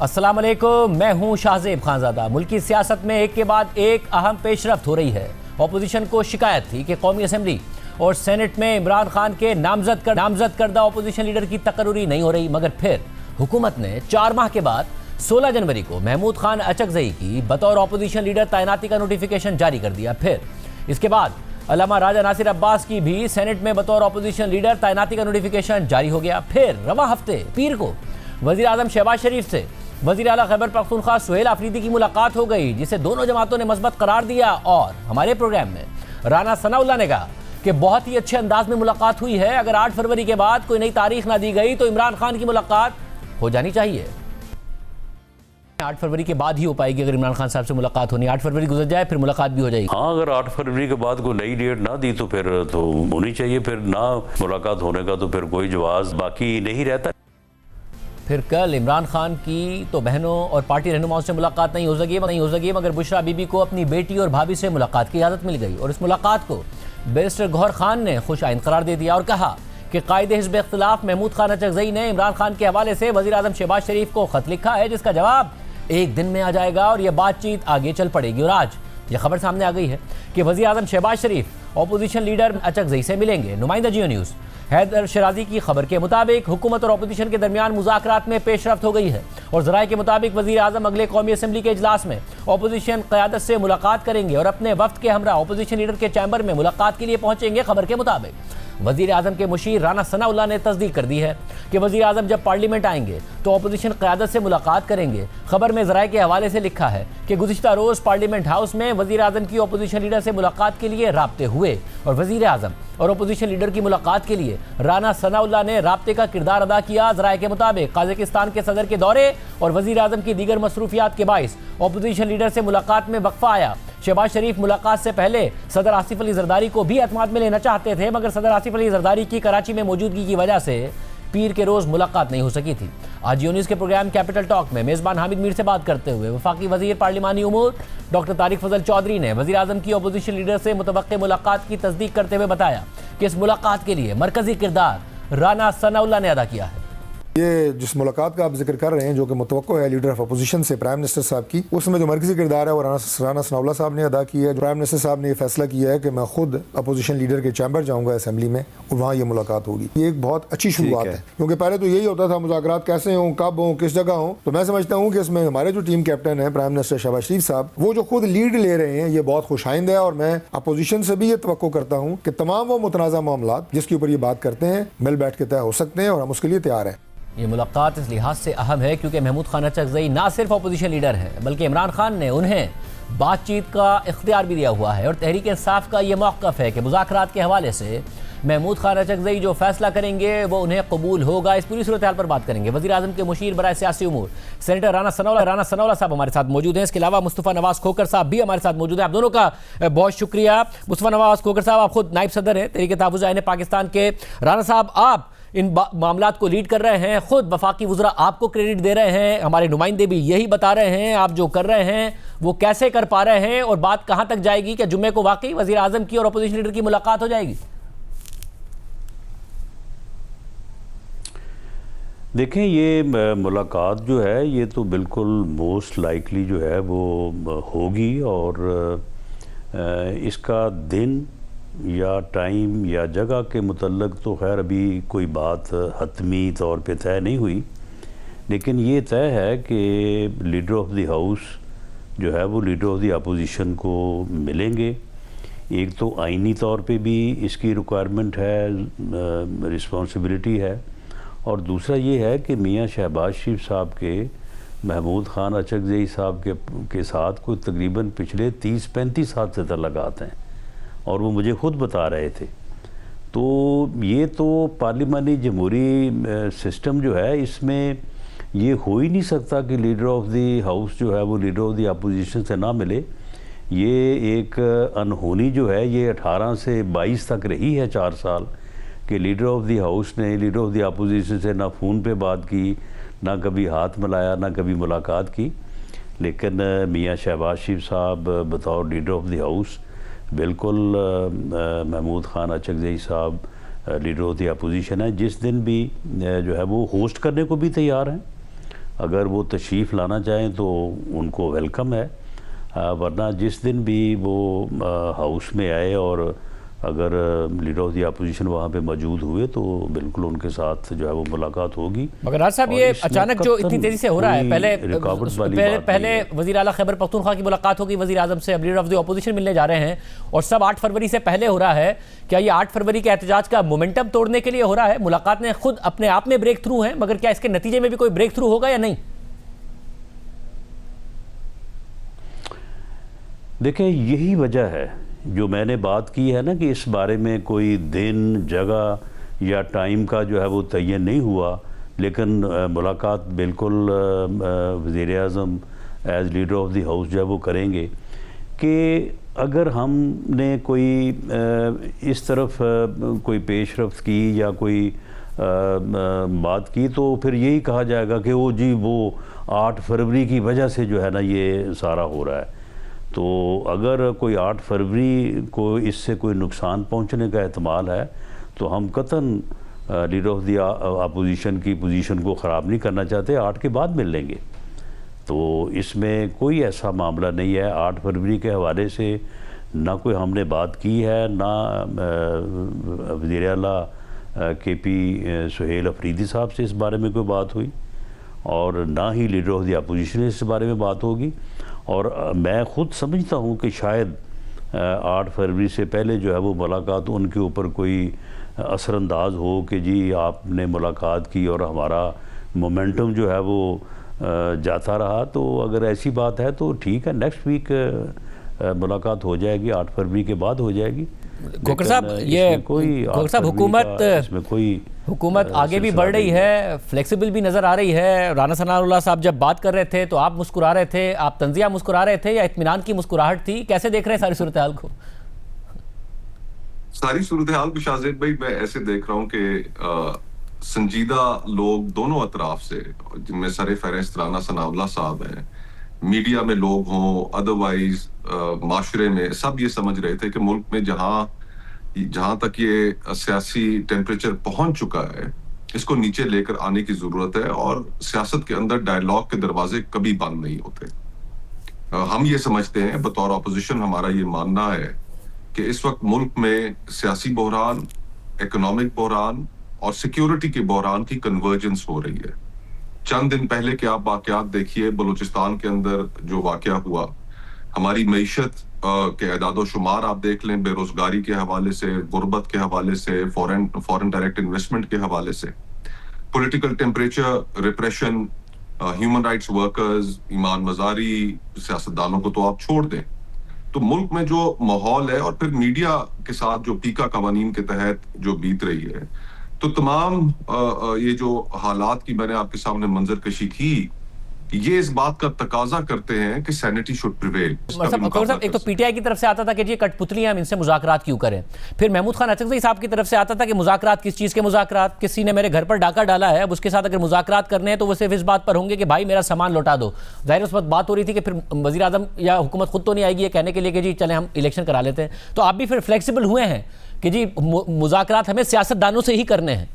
अस्सलाम वालेकुम, मैं हूं शाहजेब खानजादा। मुल्की सियासत में एक के बाद एक अहम पेशरफ्त हो रही है। अपोजिशन को शिकायत थी कि कौमी असम्बली और सेनेट में इमरान खान के नामजद करदा अपोजिशन लीडर की तकर्री नहीं हो रही, मगर फिर हुकूमत ने 4 माह के बाद 16 जनवरी को महमूद खान अचकजई की बतौर अपोजिशन लीडर तैनाती का नोटिफिकेशन जारी कर दिया। फिर इसके बाद अल्लामा राजा नासिर अब्बास की भी सेनेट में बतौर अपोजिशन लीडर तैनाती का नोटिफिकेशन जारी हो गया। फिर रवां हफ्ते पीर को वजीर आजम शहबाज शरीफ से वजीर आला खैबर पख्तूनख्वा सुहेल आफरीदी की मुलाकात हो गई, जिसे दोनों जमातों ने मस्बत करार दिया। और हमारे प्रोग्राम में राना सनाउल्लाह ने कहा कि बहुत ही अच्छे अंदाज में मुलाकात हुई है। अगर 8 फरवरी के बाद कोई नई तारीख ना दी गई तो इमरान खान की मुलाकात हो जानी चाहिए। 8 फरवरी के बाद ही हो पाएगी अगर इमरान खान साहब से मुलाकात होनी। 8 फरवरी गुजर जाए फिर मुलाकात भी हो जाएगी। हाँ, अगर 8 फरवरी के बाद कोई नई डेट ना दी तो फिर तो होनी चाहिए। फिर ना मुलाकात होने का तो फिर कोई जवाब बाकी नहीं रहता। फिर कल इमरान खान की तो बहनों और पार्टी रहनुमाओं से मुलाकात नहीं हो सकी, मगर बुशरा बीबी को अपनी बेटी और भाभी से मुलाकात की इजाज़त मिल गई। और इस मुलाकात को बैरिस्टर गौहर खान ने खुश आइंद करार दे दिया और कहा कि कायदे हिज़्ब इख्तिलाफ महमूद खान अचकजई ने इमरान खान के हवाले से वज़ीर आज़म शहबाज शरीफ को खत लिखा है, जिसका जवाब एक दिन में आ जाएगा और यह बातचीत आगे चल पड़ेगी। और आज यह खबर सामने आ गई है कि वज़ीर आज़म शहबाज शरीफ अपोजिशन लीडर अचकजई से मिलेंगे। नुमाइंदा जियो न्यूज़ हैदर शराजी की खबर के मुताबिक हुकूमत और अपोजिशन के दरमियान मुज़ाकरात में पेशरफ्त हो गई है और ज़राए के मुताबिक वज़ीर आज़म अगले कौमी असम्बली के इजलास में अपोजिशन क़यादत से मुलाकात करेंगे और अपने वफ्द के हमरा अपोजिशन लीडर के चैम्बर में मुलाकात के लिए पहुंचेंगे। खबर के मुताबिक वज़ीर आज़म के मुशीर राना सनाउल्लाह ने तस्दीक कर दी है कि वज़ीर आज़म जब पार्लियामेंट आएंगे तो अपोजिशन क़यादत से मुलाकात करेंगे। खबर में ज़राए के हवाले से लिखा है कि गुज़िश्ता रोज़ पार्लियामेंट हाउस में वज़ीर आज़म की अपोजिशन लीडर से मुलाकात के लिए राब्ते हुए और वज़ीर आज़म और अपोजिशन लीडर की मुलाकात के लिए राना सनाउल्लाह ने राब्ते का किरदार अदा किया। ज़राए के मुताबिक कज़ाकिस्तान के सदर के दौरे और वज़ीर आज़म की दीगर मसरूफियात के बाइस अपोजिशन लीडर से मुलाकात में वक्फा आया। शहबाज शरीफ मुलाकात से पहले सदर आसिफ अली जरदारी को भी एतमाद में लेना चाहते थे, मगर सदर आसिफ अली जरदारी की कराची में मौजूदगी की वजह से पीर के रोज़ मुलाकात नहीं हो सकी थी। आज जियो न्यूज़ के प्रोग्राम कैपिटल टॉक में मेज़बान हामिद मीर से बात करते हुए वफाकी वज़ीर पार्लिमानी उमूर डॉक्टर तारिक फजल चौधरी ने वज़ीर आज़म की अपोजिशन लीडर से मुतवक्के मुलाकात की तस्दीक करते हुए बताया कि इस मुलाकात के लिए मरकज़ी किरदार राना सनाउल्लाह ने अदा किया है। ये जिस मुलाकात का आप जिक्र कर रहे हैं जो कि मुतवक्को है लीडर ऑफ अपोजिशन से प्राइम मिनिस्टर साहब की, उसमें जो मरकज़ी किरदार है वो राना सनाउल्लाह साहब ने अदा किया है। प्राइम मिनिस्टर साहब ने ये फैसला किया है कि मैं खुद अपोजिशन लीडर के चैम्बर जाऊँगा असेंबली में और वहाँ ये मुलाकात होगी। ये एक बहुत अच्छी शुरुआत है, क्योंकि पहले तो यही होता था मुज़ाकरात कैसे हों, कब हों, किस जगह हों। तो मैं समझता हूँ कि इसमें हमारे जो टीम कैप्टन है प्राइम मिनिस्टर शहबाज शरीफ साहब, वो जो खुद लीड ले रहे हैं, ये बहुत खुशाइंद है। और मैं अपोजिशन से भी ये तवक्को करता हूँ कि तमाम वो मुतनाज़ा मामलात जिसके ऊपर ये बात करते हैं मिल बैठ के तय हो सकते हैं और हम उसके लिए तैयार हैं। ये मुलाकात इस लिहाज से अहम है क्योंकि महमूद खान अचकजई ना सिर्फ अपोजिशन लीडर है बल्कि इमरान खान ने उन्हें बातचीत का इख्तियार भी दिया हुआ है और तहरीक इंसाफ का ये मौक़िफ़ है कि मुज़ाकरात के हवाले से महमूद खान अचकजई जो फैसला करेंगे वो उन्हें कबूल होगा। इस पूरी सूरत हाल पर बात करेंगे। वज़ीर आज़म के मुशीर बराए सियासी उमूर सेनेटर राना सनाउल्लाह साहब हमारे साथ मौजूद हैं। इसके अलावा मुस्तफ़ा नवाज़ खोकर साहब भी हमारे साथ मौजूद हैं। आप दोनों का बहुत शुक्रिया। मुस्तफ़ा नवाज़ खोकर साहब, आप खुद नायब सदर हैं तहरीक तहफ़्फ़ुज़ आईन पाकिस्तान के। राना साहब, आप इन मामलात को लीड कर रहे हैं, खुद वफाकी वज़रा आपको क्रेडिट दे रहे हैं, हमारे नुमाइंदे भी यही बता रहे हैं। आप जो कर रहे हैं वो कैसे कर पा रहे हैं और बात कहाँ तक जाएगी? क्या जुम्मे को वाकई वज़ीर आज़म की और अपोजिशन लीडर की मुलाकात हो जाएगी? देखें, ये मुलाकात जो है ये तो बिल्कुल मोस्ट लाइकली जो है वो होगी और इसका दिन या टाइम या जगह के मुतल्लक तो खैर अभी कोई बात हतमी तौर पे तय नहीं हुई, लेकिन ये तय है कि लीडर ऑफ द हाउस जो है वो लीडर ऑफ द अपोजिशन को मिलेंगे। एक तो आइनी तौर पे भी इसकी रिक्वायरमेंट है, रिस्पॉन्सिबिलिटी है, और दूसरा ये है कि मियाँ शहबाज शरीफ साहब के महमूद खान अचकजई साहब के साथ कोई तकरीबन पिछले 30-35 साल से तल्लुकात हैं और वो मुझे ख़ुद बता रहे थे। तो ये तो पार्लिमानी जमहूरी सिस्टम जो है इसमें ये हो ही नहीं सकता कि लीडर ऑफ द हाउस जो है वो लीडर ऑफ द अपोजिशन से ना मिले। ये एक अनहोनी जो है ये 18 से 22 तक रही है 4 साल कि लीडर ऑफ द हाउस ने लीडर ऑफ द अपोजिशन से ना फ़ोन पे बात की, ना कभी हाथ मिलाया, ना कभी मुलाकात की। लेकिन मियाँ शहबाज शरीफ साहब बतौर लीडर ऑफ द हाउस बिल्कुल महमूद खान अचकजई साहब लीडर ऑफ द अपोजिशन है, जिस दिन भी जो है वो होस्ट करने को भी तैयार हैं। अगर वो तशरीफ़ लाना चाहें तो उनको वेलकम है, वरना जिस दिन भी वो हाउस में आए और अगर लीडर ऑफ द अपोजिशन वहाँ पे मौजूद हुए तो बिल्कुल उनके साथ जो है वो मुलाकात होगी। मगर राज साहब, ये अचानक जो इतनी तेजी से हो रहा है, पहले वज़ीर आला खैबर पख्तूनख्वा की मुलाकात होगी वज़ीर आज़म से, अब लीडर ऑफ द अपोजिशन मिलने जा रहे हैं और सब 8 फरवरी से पहले हो रहा है। क्या ये 8 फरवरी के एहतजाज का मोमेंटम तोड़ने के लिए हो रहा है? मुलाकात ने खुद अपने आप में ब्रेक थ्रू है, मगर क्या इसके नतीजे में भी कोई ब्रेक थ्रू होगा या नहीं? देखिए, यही वजह है जो मैंने बात की है ना कि इस बारे में कोई दिन, जगह या टाइम का जो है वो तयन नहीं हुआ, लेकिन मुलाकात बिल्कुल वज़ीर आज़म as leader of the house जो है वो करेंगे। कि अगर हमने कोई इस तरफ कोई पेशरफ्त की या कोई बात की तो फिर यही कहा जाएगा कि वो जी वो 8 फरवरी की वजह से जो है ना ये सारा हो रहा है। तो अगर कोई 8 फरवरी को इससे कोई नुकसान पहुंचने का एहतमाल है तो हम कतन लीडर ऑफ द अपोजिशन की पोजीशन को ख़राब नहीं करना चाहते, 8 के बाद मिल लेंगे। तो इसमें कोई ऐसा मामला नहीं है। 8 फरवरी के हवाले से ना कोई हमने बात की है, ना वज़ीर आला KP सुहेल अफरीदी साहब से इस बारे में कोई बात हुई और ना ही लीडर ऑफ द अपोजिशन से इस बारे में बात होगी। और मैं ख़ुद समझता हूँ कि शायद 8 फरवरी से पहले जो है वो मुलाकात उनके ऊपर कोई असरअंदाज हो कि जी आपने मुलाकात की और हमारा मोमेंटम जो है वो जाता रहा। तो अगर ऐसी बात है तो ठीक है, नेक्स्ट वीक मुलाकात हो जाएगी, 8 फरवरी के बाद हो जाएगी। खोखर साहब, ये खोखर साहब, हुकूमत आगे भी बढ़ रही है, फ्लेक्सिबल भी नज़र आ रही है। राना सनाउल्लाह साहब जब बात कर रहे थे तो आप मुस्कुरा रहे थे, आप तंजिया मुस्कुरा रहे थे या इत्मीनान की मुस्कुराहट थी? कैसे देख रहे हैं सारी सूरत हाल को? सारी सूरत हाल को शाहजेद भाई मैं ऐसे देख रहा हूँ कि संजीदा लोग दोनों अतराफ से, जिनमें सर फहरिस्त राना सनाउल्लाह साहब हैं, मीडिया में लोग हों, अदरवाइज माशरे में, सब ये समझ रहे थे कि मुल्क में जहां तक ये सियासी टेम्परेचर पहुंच चुका है, इसको नीचे लेकर आने की जरूरत है और सियासत के अंदर डायलॉग के दरवाजे कभी बंद नहीं होते। हम ये समझते हैं, बतौर अपोजिशन हमारा ये मानना है कि इस वक्त मुल्क में सियासी बहरान, इकोनॉमिक बहरान और सिक्योरिटी के बहरान की कन्वर्जेंस हो रही है। चंद दिन पहले के आप वाकयात देखिए, बलूचिस्तान के अंदर जो वाकया हुआ, हमारी मईशत के अदाद शुमार आप देख लें, बेरोजगारी के हवाले से, गुर्बत के हवाले से, फॉरेन डायरेक्ट इन्वेस्टमेंट के हवाले से, political temperature, repression, human rights workers, Imaan Mazari, सियासतदानों को तो आप छोड़ दें। तो मुल्क में जो माहौल है और फिर मीडिया के साथ जो पीका कवानीन के तहत जो बीत रही है, तो तमाम ये जो हालात की मैंने आपके सामने मंजर कशी की, ये इस बात का तकाजा करते हैं कि सैनिटी शुड प्रिवेल। एक तो पीटीआई की तरफ से आता था कि ये कठपुतलियां, हम इनसे मुज़ाकरात क्यों करें। फिर महमूद खान अचकज़ई साहब की तरफ से आता था कि मुज़ाकरात किस चीज़ के मुज़ाकरात, किसी ने मेरे घर पर डाका डाला है, अब उसके साथ अगर मुज़ाकरात करने हैं तो वो सिर्फ इस बात पर होंगे कि भाई मेरा सामान लौटा दो। जाहिर उस वक्त बात हो रही थी कि फिर वज़ीर आज़म या हुकूमत खुद तो नहीं आएगी ये कहने के लिए कि जी चले हम इलेक्शन करा लेते हैं। तो आप भी फिर फ्लेक्सिबल हुए हैं कि जी मुज़ाकरात हमें सियासतदानों से ही करने हैं।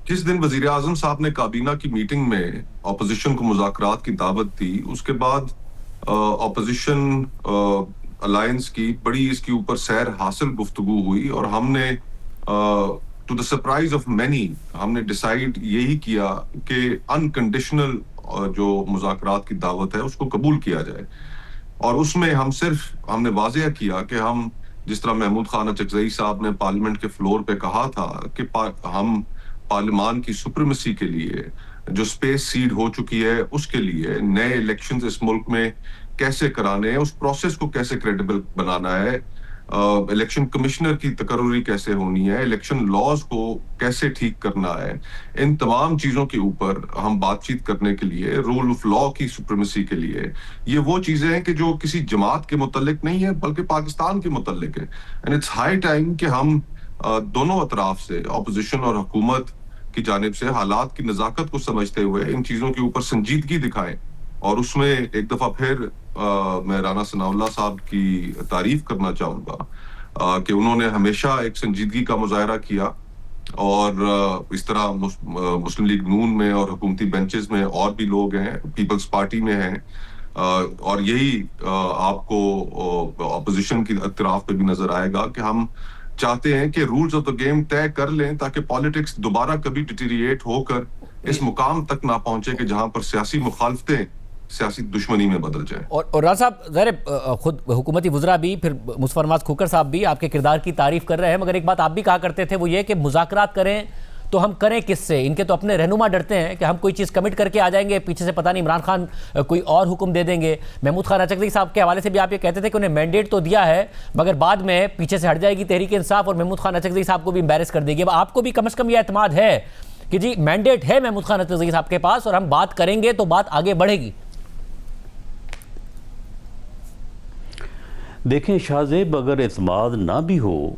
जिस दिन वजीर आजम साहब ने काबीना की मीटिंग में ऑपोजिशन को मुज़ाकरात की दावत दी, उसके बाद ऑपोजिशन अलायंस की बड़ी इसके ऊपर सैर हासिल गुफ्तगू हुई और हमने to the surprise of many हमने डिसाइड यही किया कि अनकंडीशनल जो मुज़ाकरात की दावत है उसको कबूल किया जाए। और उसमें हमने वाज़ेह किया कि हम, जिस तरह महमूद खान अचकज़ई साहब ने पार्लियामेंट के फ्लोर पे कहा था कि हम पार्लियामान की सुप्रीमेसी के लिए, जो स्पेस सीड हो चुकी है उसके लिए, नए इलेक्शंस इस मुल्क में कैसे कराने हैं, उस प्रोसेस को कैसे क्रेडिबल बनाना है, इलेक्शन कमिश्नर की तकर्री कैसे होनी है, इलेक्शन लॉज को कैसे ठीक करना है, इन तमाम चीजों के ऊपर हम बातचीत करने के लिए, रूल ऑफ लॉ की सुप्रीमेसी के लिए, ये वो चीजें हैं कि जो किसी जमात के मुतल्लिक नहीं है बल्कि पाकिस्तान के मुतल्लिक है। एंड इट्स हाई टाइम कि हम दोनों अतराफ से, अपोजिशन और हुकूमत की जानिब से, हालात की नजाकत को समझते हुए इन चीजों के ऊपर संजीदगी दिखाएं। और उसमें एक दफा फिर मैं राना सनाउल्लाह साहब की तारीफ करना चाहूंगा कि उन्होंने हमेशा एक संजीदगी का मुजाहरा किया और इस तरह मुस्लिम लीग नून में और हुकूमती बेंचेस में और भी लोग हैं, पीपल्स पार्टी में हैं, और यही आपको ऑपोजिशन की अतराफ पे भी नजर आएगा कि हम चाहते हैं कि रूल्स ऑफ द गेम तय कर लें ताकि पॉलिटिक्स दोबारा कभी डिटीरिएट होकर इस मुकाम तक ना पहुंचे कि जहां पर सियासी मुखालफतें सियासी दुश्मनी में बदल जाए। और राज साहब, ज़ाहिर खुद हुकूमती वज़रा भी, फिर मुज़फ़्फ़र नवाज़ खोखर साहब भी आपके किरदार की तारीफ कर रहे हैं, मगर एक बात आप भी कहा करते थे, वो ये कि मुज़ाकरात करें तो हम करें किससे? इनके तो अपने रहनुमा डरते हैं कि हम कोई चीज़ कमिट करके आ जाएंगे, पीछे से पता नहीं इमरान खान कोई और हुक्म दे देंगे। महमूद खान अचकज़ई साहब के हवाले से भी आप ये कहते थे कि उन्हें मैंडेट तो दिया है, मगर बाद में पीछे से हट जाएगी तहरीक इंसाफ और महमूद खान अचकज़ई साहब को भी एम्बैरेस कर देगी। अब आपको भी कम से कम ये एतमाद है कि जी मैंडेट है महमूद खान अचकज़ई साहब के पास और हम बात करेंगे तो बात आगे बढ़ेगी? देखें शाहजेब, अगर एतमाद ना भी हो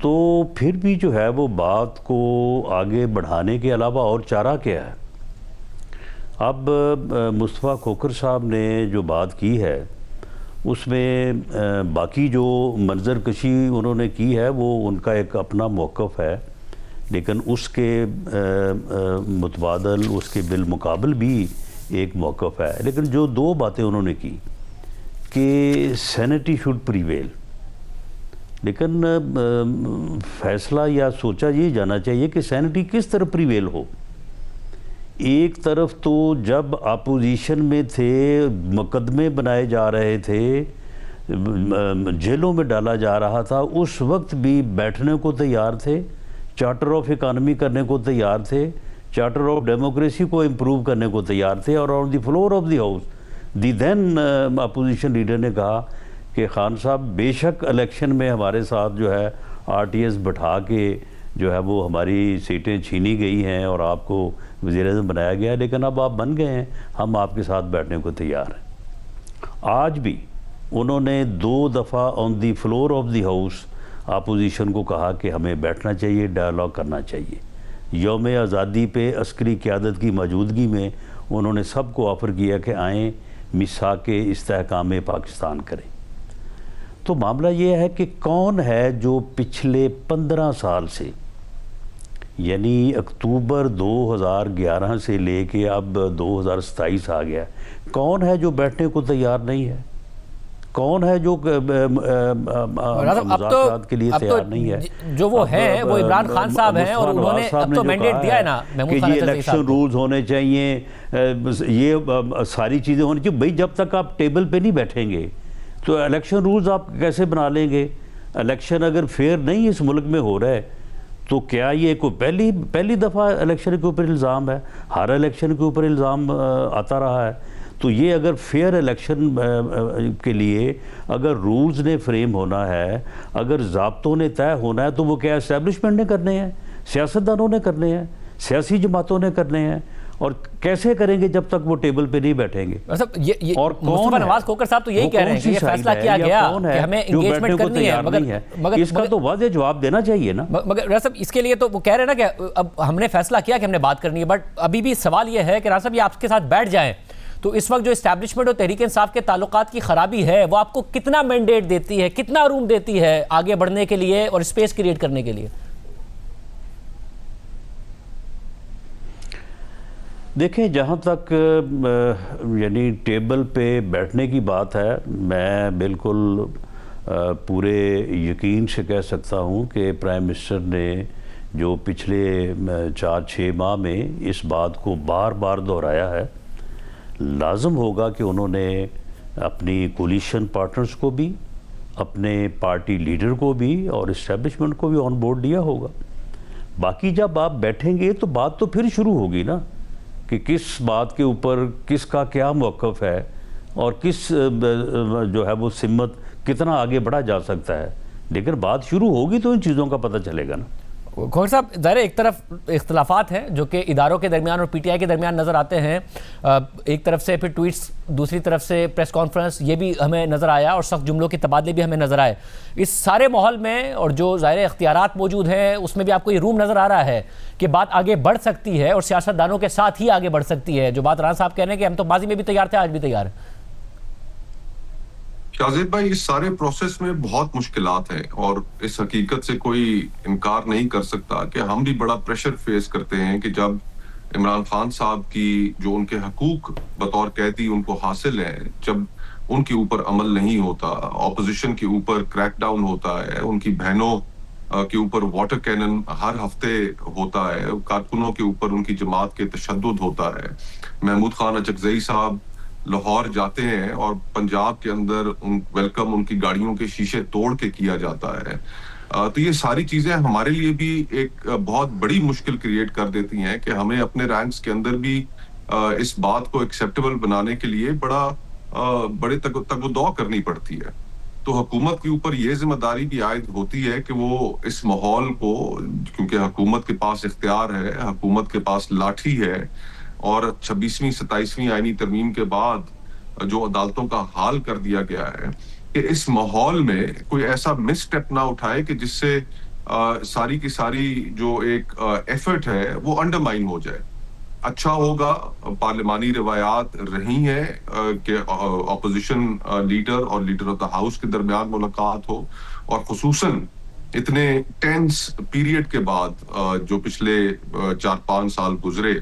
तो फिर भी जो है वो बात को आगे बढ़ाने के अलावा और चारा क्या है। अब मुस्तफ़ा खोखर साहब ने जो बात की है उसमें बाकी जो मंजर कशी उन्होंने की है वो उनका एक अपना मौक़िफ़ है, लेकिन उसके मुतबादल, उसके बिलमुकाबल भी एक मौक़िफ़ है। लेकिन जो दो बातें उन्होंने की कि सैनिटी शुड प्रीवेल, लेकिन फैसला या सोचा ये जाना चाहिए कि सैनिटी किस तरफ प्रीवेल हो। एक तरफ तो जब अपोजिशन में थे, मुकदमे बनाए जा रहे थे, जेलों में डाला जा रहा था, उस वक्त भी बैठने को तैयार थे, चार्टर ऑफ इकानमी करने को तैयार थे, चार्टर ऑफ डेमोक्रेसी को इम्प्रूव करने को तैयार थे। और on the floor of the house the then opposition leader ने कहा कि खान साहब बेशक इलेक्शन में हमारे साथ जो है RTS बैठा के जो है वो हमारी सीटें छीनी गई हैं और आपको वज़ीर-ए-आज़म बनाया गया, लेकिन अब आप बन गए हैं, हम आपके साथ बैठने को तैयार हैं। आज भी उन्होंने 2 दफ़ा on the floor of the house opposition को कहा कि हमें बैठना चाहिए, डायलॉग करना चाहिए। यौम आज़ादी पे अस्करी क़यादत की मौजूदगी में उन्होंने सबको ऑफ़र किया कि आएँ मिसाके इस्तेहकाम पाकिस्तान करें। तो मामला ये है कि कौन है जो पिछले 15 साल से, यानी अक्टूबर 2011 से लेके अब 2027 आ गया, कौन है जो बैठने को तैयार नहीं है? कौन है जो मुज़ाकरात के लिए तैयार नहीं है? जो वो हैं वो इमरान खान साहब हैं और उन्होंने अब तो मैंडेट दिया है ना कि ये इलेक्शन रूल्स होने चाहिए, ये सारी चीज़ें होनी चाहिए। भाई जब तक आप टेबल पे नहीं बैठेंगे तो इलेक्शन रूल्स आप कैसे बना लेंगे? इलेक्शन अगर फेयर नहीं इस मुल्क में हो रहा है तो क्या ये कोई पहली दफ़ा इलेक्शन के ऊपर इल्ज़ाम है? हर इलेक्शन के ऊपर इल्ज़ाम आता रहा है। तो ये अगर फेयर इलेक्शन के लिए अगर रूल्स ने फ्रेम होना है, अगर ज़ाब्तों ने तय होना है, तो वो क्या इस्टेब्लिशमेंट ने करने हैं, सियासतदानों ने करने हैं, सियासी जमातों ने करने हैं? और कैसे करेंगे जब तक वो टेबल पे नहीं बैठेंगे? ये और मुस्तफ़ा नवाज़ खोखर साहब तो यही कह रहे हैं कि ये फैसला किया गया कि हमें एंगेजमेंट करनी है, मगर इसका तो वाज़ेह जवाब देना चाहिए ना। मगर राज साहब इसके लिए तो वो कह रहे हैं ना कि अब हमने फैसला किया कि हमने बात करनी है, बट अभी भी सवाल ये है कि राज साहब ये आपके साथ बैठ जाएं तो इस वक्त जो इस्टेब्लिशमेंट और तहरीक इंसाफ के ताल्लुकात की खराबी है वो आपको कितना मैंडेट देती है, कितना रूम देती है आगे बढ़ने के लिए और स्पेस क्रिएट करने के लिए? देखें, जहाँ तक यानी टेबल पे बैठने की बात है, मैं बिल्कुल पूरे यकीन से कह सकता हूँ कि प्राइम मिनिस्टर ने जो पिछले 4-6 माह में इस बात को बार बार दोहराया है, लाजम होगा कि उन्होंने अपनी कोलिशन पार्टनर्स को भी, अपने पार्टी लीडर को भी और इस्टेब्लिशमेंट को भी ऑन बोर्ड लिया होगा। बाकी जब आप बैठेंगे तो बात तो फिर शुरू होगी ना कि किस बात के ऊपर किसका क्या मौक़िफ़ है और किस जो है वो सिमत कितना आगे बढ़ा जा सकता है। लेकिन बात शुरू होगी तो इन चीज़ों का पता चलेगा ना। खोखर साहब, ज़ाहिर एक तरफ इख्तलाफात हैं जो कि इदारों के दरमियान और PTI के दरमियान नज़र आते हैं, एक तरफ से फिर ट्वीट्स, दूसरी तरफ से प्रेस कॉन्फ्रेंस, ये भी हमें नज़र आया और सख्त जुमलों के तबादले भी हमें नज़र आए। इस सारे माहौल में और जो ज़ाहिर इख्तियारात मौजूद हैं उसमें भी आपको ये रूम नज़र आ रहा है कि बात आगे बढ़ सकती है और सियासतदानों के साथ ही आगे बढ़ सकती है। जो बात राना साहब कह रहे हैं कि हम तो माजी में भी तैयार थे, आज भी तैयार हैं। शाजिद भाई, इस सारे प्रोसेस में बहुत मुश्किलात हैं और इस हकीकत से कोई इनकार नहीं कर सकता कि हम भी बड़ा प्रेशर फेस करते हैं कि जब इमरान खान साहब की जो उनके हकूक बतौर कैदी उनको हासिल है, जब उनके ऊपर अमल नहीं होता, ऑपोजिशन के ऊपर क्रैकडाउन होता है, उनकी बहनों के ऊपर वाटर कैनन हर हफ्ते होता है, कारकुनों के ऊपर उनकी जमात के तशद्दुद होता है, महमूद खान अचकजई साहब लाहौर जाते हैं और पंजाब के अंदर वेलकम उनकी गाड़ियों के शीशे तोड़ के किया जाता है, तो ये सारी चीजें हमारे लिए भी एक बहुत बड़ी मुश्किल क्रिएट कर देती हैं कि हमें अपने रैंक्स के अंदर भी इस बात को एक्सेप्टेबल बनाने के लिए बड़े तगदौ करनी पड़ती है। तो हुकूमत के ऊपर ये जिम्मेदारी भी आयद होती है कि वो इस माहौल को, क्योंकि हुकूमत के पास इख्तियार है, हुकूमत के पास लाठी है, और 26वीं 27वीं आईनी तरमीम के बाद जो अदालतों का हाल कर दिया गया है, कि इस माहौल में कोई ऐसा मिस स्टेप ना उठाए कि जिससे सारी की सारी जो एक एफर्ट है वो अंडरमाइन हो जाए। अच्छा होगा पार्लिमानी रिवायात रही हैं कि ऑपोजिशन लीडर और लीडर ऑफ द हाउस के दरमियान मुलाकात हो, और खुसूसन इतने टेंस पीरियड के बाद जो पिछले 4-5 साल गुजरे।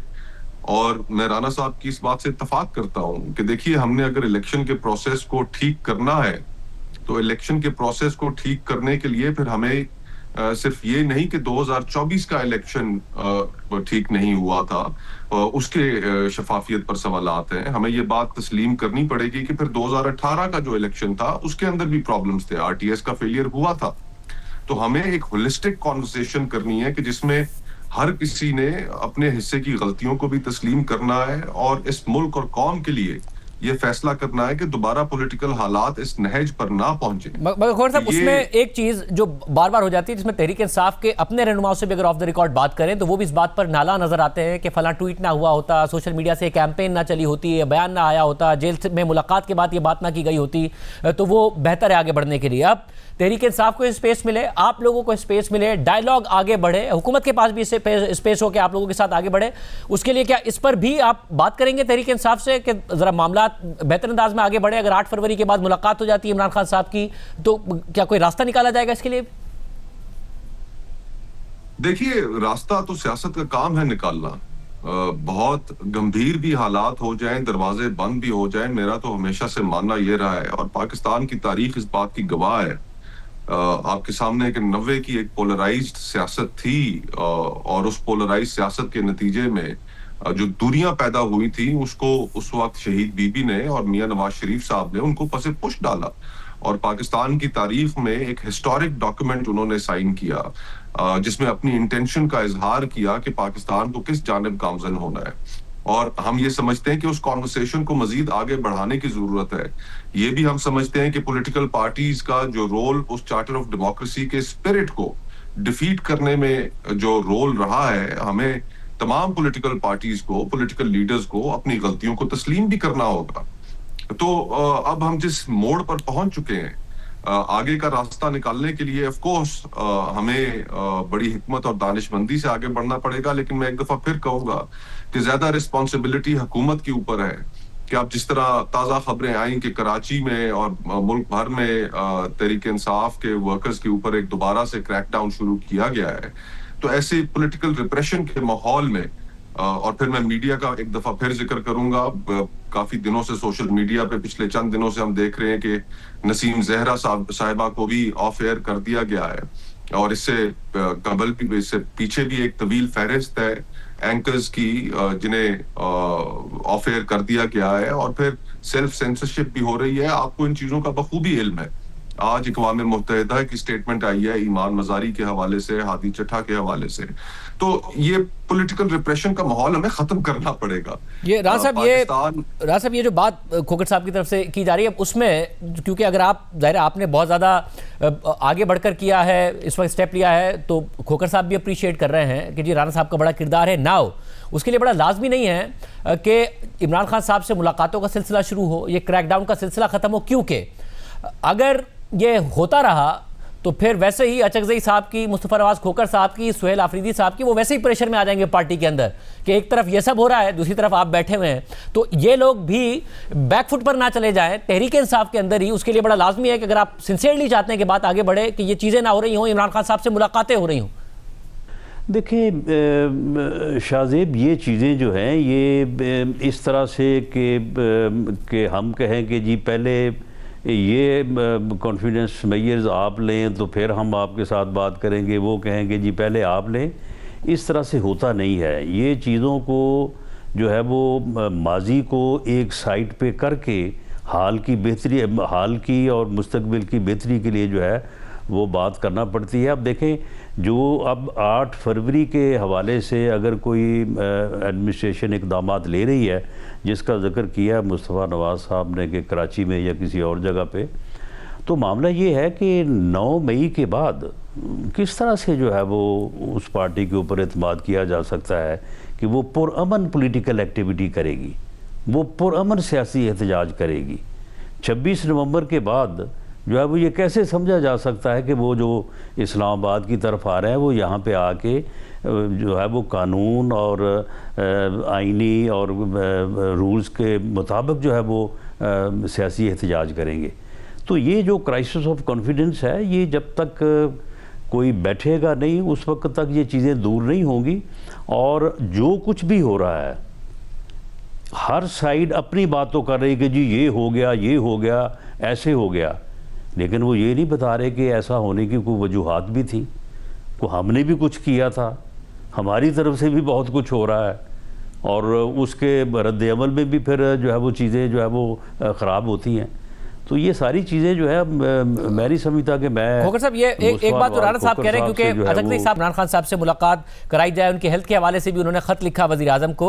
और मैं राना साहब की इस बात से इत्तफाक करता हूं कि देखिए, हमने अगर इलेक्शन के प्रोसेस को ठीक करना है तो इलेक्शन के प्रोसेस को ठीक करने के लिए फिर हमें सिर्फ ये नहीं कि 2024 का इलेक्शन ठीक नहीं हुआ था, उसके शफाफियत पर सवालात हैं, हमें ये बात तस्लीम करनी पड़ेगी कि फिर 2018 का जो इलेक्शन था उसके अंदर भी प्रॉब्लम्स थे, आरटीएस का फेलियर हुआ था। तो हमें एक होलिस्टिक कॉन्वर्सेशन करनी है कि जिसमें हर किसी ने अपने हिस्से की गलतियों को भी तस्लीम करना है और इस मुल्क और कौम के लिए ये फैसला करना है कि दोबारा पॉलिटिकल हालात इस नहज पर ना पहुंचे। मगर खोर साहब, उसमें एक चीज जो बार बार हो जाती है, जिसमें तहरीक इंसाफ के अपने रहनुमाओं से भी अगर ऑफ द रिकॉर्ड बात करें तो वो भी इस बात पर नाला नजर आते हैं कि फला ट्वीट ना हुआ होता, सोशल मीडिया से कैंपेन ना चली होती, बयान ना आया होता, जेल में मुलाकात के बाद ये बात ना की गई होती, तो वो बेहतर है आगे बढ़ने के लिए। अब तहरीक इंसाफ को स्पेस मिले, आप लोगों को स्पेस मिले, डायलॉग आगे बढ़े, हुकूमत के पास भी स्पेस हो कि आप लोगों के साथ आगे बढ़े, उसके लिए क्या इस पर भी आप बात करेंगे तहरीक इंसाफ से कि जरा मामला बेहतर अंदाज में आगे बढ़े? अगर 8 फरवरी के बाद मुलाकात हो जाती है इमरान खान साहब की, तो क्या कोई रास्ता निकाला जाएगा इसके लिए? देखिए, रास्ता तो सियासत का काम है निकालना। बहुत गंभीर भी हालात हो जाएं, दरवाजे बंद भी हो जाएं, मेरा तो हमेशा से मानना यह रहा है, और पाकिस्तान की तारीख इस बात की गवाह है। आपके सामने कि 90 की एक पोलराइज्ड सियासत थी, और उस पोलराइज्ड सियासत के नतीजे में जो दूरियां पैदा हुई थी, उसको उस वक्त शहीद बीबी ने और मियां नवाज शरीफ साहब ने उनको पसे पुश डाला, और पाकिस्तान की तारीख में एक हिस्टोरिक डॉक्यूमेंट उन्होंने साइन किया, जिसमें अपनी इंटेंशन का इजहार किया कि पाकिस्तान को किस जानिब गामजन होना है। और हम ये समझते हैं कि उस कॉन्वर्सेशन को मजीद आगे बढ़ाने की जरूरत है। ये भी हम समझते हैं कि पॉलिटिकल पार्टीज का जो रोल उस चार्टर ऑफ डेमोक्रेसी के स्पिरिट को डिफीट करने में जो रोल रहा है, हमें तमाम पॉलिटिकल पार्टीज को, पॉलिटिकल लीडर्स को अपनी गलतियों को तस्लीम भी करना होगा। तो अब हम जिस मोड़ पर पहुंच चुके हैं, आगे का रास्ता निकालने के लिए ऑफ कोर्स हमें बड़ी हिकमत और दानिशमंदी से आगे बढ़ना पड़ेगा। लेकिन मैं एक दफा फिर कहूंगा कि ज्यादा रिस्पॉन्सिबिलिटी हुकूमत के ऊपर है कि अब जिस तरह ताजा खबरें आई कि कराची में और मुल्क भर में तहरीक इंसाफ के वर्कर्स के ऊपर एक दोबारा से क्रैकडाउन शुरू किया गया है, तो ऐसे पॉलिटिकल रिप्रेशन के माहौल में, और फिर मैं मीडिया का एक दफा फिर जिक्र करूंगा, काफी दिनों से सोशल मीडिया पे पिछले चंद दिनों से हम देख रहे हैं कि नसीम जहरा साहिबा को भी ऑफ एयर कर दिया गया है, और इससे कबल भी, इससे पीछे भी एक तवील फहरिस्त है एंकर्स की जिन्हें ऑफ एयर कर दिया गया है, और फिर सेल्फ सेंसरशिप भी हो रही है। आपको इन चीजों का बखूबी इल्म है। आज अक़वाम मुत्तहिदा की स्टेटमेंट आई है ईमान मजारी के हवाले से, हादी चट्ठा के हवाले से। तो ये पॉलिटिकल रिप्रेशन का माहौल हमें खत्म करना पड़ेगा। ये राज साहब, ये जो बात खोखर साहब की तरफ से की जा रही है, उसमें क्योंकि अगर आप, जाहिर है आपने बहुत ज़्यादा आगे बढ़कर किया है, इस वक्त स्टेप लिया है, तो खोखर साहब भी अप्रिशिएट कर रहे हैं कि जी राना साहब का बड़ा किरदार है। नाउ उसके लिए बड़ा लाजमी नहीं है कि इमरान खान साहब से मुलाकातों का सिलसिला शुरू हो, ये क्रैकडाउन का सिलसिला ख़त्म हो, क्योंकि अगर ये होता रहा तो तो फिर वैसे ही अचकजई साहब की, मुस्तफ़ा नवाज खोखर साहब की, सुहेल आफरीदी साहब की, वो वैसे ही प्रेशर में आ जाएंगे पार्टी के अंदर कि एक तरफ ये सब हो रहा है, दूसरी तरफ आप बैठे हुए हैं। तो ये लोग भी बैकफुट पर ना चले जाएं तहरीक इंसाफ के अंदर ही। उसके लिए बड़ा लाजमी है कि अगर आप सिंसियरली चाहते हैं कि बात आगे बढ़े, कि ये चीज़ें ना हो रही हों, इमरान खान साहब से मुलाकातें हो रही हों। देखिए शाहजेब, ये चीज़ें जो हैं ये इस तरह से कि हम कहें कि जी पहले ये कॉन्फिडेंस मेजर्स आप लें तो फिर हम आपके साथ बात करेंगे, वो कहेंगे जी पहले आप लें, इस तरह से होता नहीं है। ये चीज़ों को जो है वो माजी को एक साइड पे करके हाल की और मुस्तकबिल की बेहतरी के लिए जो है वो बात करना पड़ती है। अब देखें, जो अब 8 फरवरी के हवाले से अगर कोई एडमिनिस्ट्रेशन इक़दामात ले रही है, जिसका ज़िक्र किया मुस्तफ़ा नवाज़ साहब ने कि कराची में या किसी और जगह पे, तो मामला ये है कि 9 मई के बाद किस तरह से जो है वो उस पार्टी के ऊपर एतमाद किया जा सकता है कि वो पुरअमन पॉलिटिकल एक्टिविटी करेगी, वो पुरअमन सियासी एहतजाज करेगी। 26 नवंबर के बाद जो है वो ये कैसे समझा जा सकता है कि वो जो इस्लामाबाद की तरफ आ रहे हैं वो यहाँ पे आके जो है वो कानून और आइनी और रूल्स के मुताबिक जो है वो सियासी एहतजाज करेंगे। तो ये जो क्राइसिस ऑफ कॉन्फिडेंस है, ये जब तक कोई बैठेगा नहीं उस वक्त तक ये चीज़ें दूर नहीं होंगी। और जो कुछ भी हो रहा है, हर साइड अपनी बात तो कर रही कि जी ये हो गया, ऐसे हो गया, लेकिन वो ये नहीं बता रहे कि ऐसा होने की कोई वजूहात भी थी, को हमने भी कुछ किया था, हमारी तरफ से भी बहुत कुछ हो रहा है, और उसके रद्द अमल में भी फिर जो है वो चीज़ें जो है वो ख़राब होती हैं। तो ये सारी चीज़ें जो है मैं नहीं समझता कि मैं खोखर साहब, ये एक बात तो राणा साहब कह रहे हैं, क्योंकि अचकजई साहब इमरान खान साहब से मुलाकात कराई जाए, उनके हेल्थ के हवाले से भी उन्होंने खत लिखा वज़ीर आज़म को।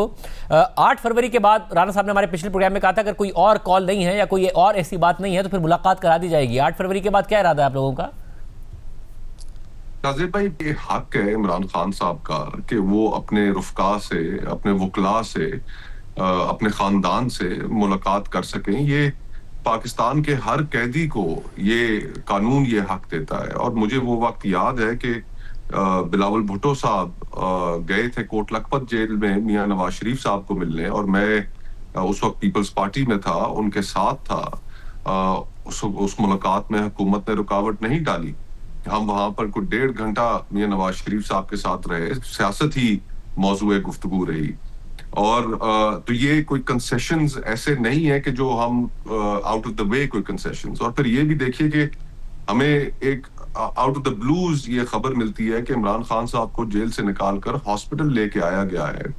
8 फरवरी के बाद राणा साहब ने हमारे पिछले प्रोग्राम में कहा था अगर कोई और कॉल नहीं है या कोई और ऐसी बात नहीं है तो फिर मुलाकात करा दी जाएगी। 8 फरवरी के बाद क्या इरादा है आप लोगों का? नाज़िर भाई, ये हक है इमरान खान साहब का कि वो अपने रुफ़का से, अपने वकला से, अपने ख़ानदान से मुलाकात कर सकें। ये पाकिस्तान के हर कैदी को ये कानून ये हक देता है। और मुझे वो वक्त याद है कि बिलावल भुट्टो साहब गए थे कोट लखपत जेल में मियां नवाज शरीफ साहब को मिलने, और मैं उस वक्त पीपल्स पार्टी में था, उनके साथ था। उस मुलाकात में हुकूमत ने रुकावट नहीं डाली। हम वहां पर कुछ 1.5 घंटा मियां नवाज शरीफ साहब के साथ रहे, सियासत ही मौजूए गुफ्तगू रही। और तो ये कोई कंसेशंस ऐसे नहीं है कि जो हम आउट ऑफ द वे कोई कंसेशंस। और फिर ये भी देखिए कि हमें एक आउट ऑफ द ब्लूज ये खबर मिलती है कि इमरान खान साहब को जेल से निकालकर हॉस्पिटल लेके आया गया है,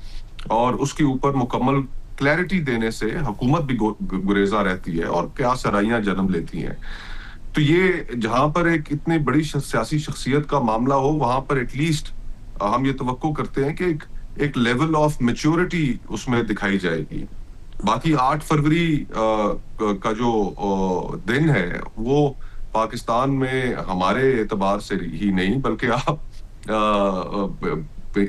और उसके ऊपर मुकम्मल क्लैरिटी देने से हुकूमत भी गुरेजा रहती है और क्या सराइयां जन्म लेती हैं। तो ये जहां पर एक इतनी बड़ी सियासी शख्सियत का मामला हो, वहां पर एटलीस्ट हम ये तवक्को करते हैं कि एक लेवल ऑफ मैच्योरिटी उसमें दिखाई जाएगी। बाकी 8 फरवरी का जो दिन है वो पाकिस्तान में हमारे एतबार से ही नहीं, बल्कि आप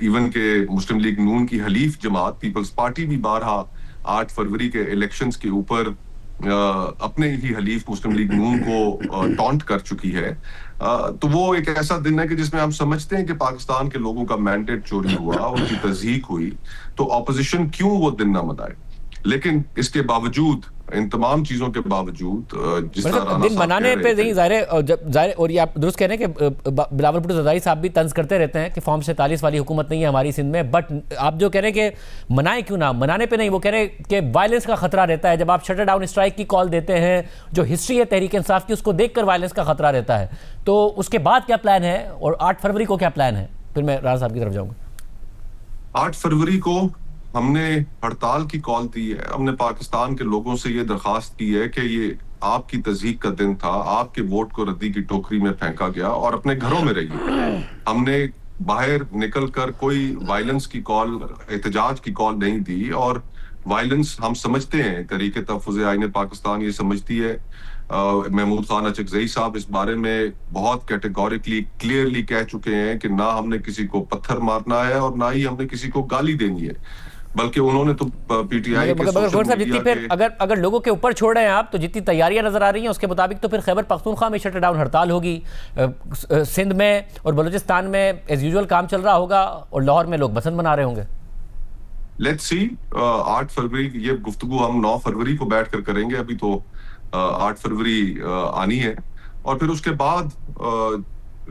इवन के मुस्लिम लीग नून की हलीफ जमात पीपल्स पार्टी भी बारहा 8 फरवरी के इलेक्शंस के ऊपर अपने ही हलीफ मुस्लिम लीग नून को टॉन्ट कर चुकी है। तो वो एक ऐसा दिन है कि जिसमें हम समझते हैं कि पाकिस्तान के लोगों का मैंडेट चोरी हुआ, उनकी तज़हीक हुई, तो ऑपोजिशन क्यों वो दिन ना मनाए। लेकिन इसके बावजूद, इन तमाम चीजों के बावजूद, जिस तरह दिन मनाने पे नहीं ज़ाहिर, और ये आप दुरुस्त कह रहे हैं कि बिलावल भुट्टो ज़रदारी साहब भी तंज करते रहते हैं कि फॉर्म 47 वाली हुकूमत नहीं है हमारी सिंध में, बट आप जो कह रहे हैं कि मनाए क्यों ना, मनाने पे नहीं, वो कह रहे हैं कि वायलेंस का खतरा रहता है। जब आप शटर डाउन स्ट्राइक की कॉल देते हैं, जो हिस्ट्री है तहरीक इंसाफ की, उसको देखकर वायलेंस का खतरा रहता है। तो उसके बाद क्या प्लान है और 8 फरवरी को क्या प्लान है? फिर मैं राणा साहब की तरफ जाऊंगा। 8 फरवरी को हमने हड़ताल की कॉल दी है। हमने पाकिस्तान के लोगों से ये दरखास्त की है कि ये आपकी तज़हीक का दिन था, आपके वोट को रद्दी की टोकरी में फेंका गया और अपने घरों में रहिए। हमने बाहर निकलकर कोई वायलेंस की कॉल, एहतजाज की कॉल नहीं दी। और वायलेंस हम समझते हैं, तहरीक तहफ़्फ़ुज़ आईन पाकिस्तान ये समझती है। महमूद खान अचकज़ई साहब इस बारे में बहुत कैटेगोरिकली क्लियरली कह चुके हैं कि ना हमने किसी को पत्थर मारना है और ना ही हमने किसी को गाली देनी है। बल्कि उन्होंने तो पीटीआई के मगर सोशल गौर साहब, जितनी मीडिया फिर के अगर लोगों के ऊपर छोड़ रहे हैं आप, तो जितनी तैयारियां नजर आ रही हैं उसके मुताबिक तो फिर खैबर पख्तूनख्वा में शटर डाउन हड़ताल होगी, सिंध में और बलूचिस्तान में एज यूजुअल काम चल रहा होगा, और लाहौर में लोग बसंत मना रहे होंगे। लेट्स सी 8 फरवरी, ये गुफ्तगू हम 9 फरवरी को बैठकर करेंगे, अभी तो 8 फरवरी आनी है, और फिर उसके बाद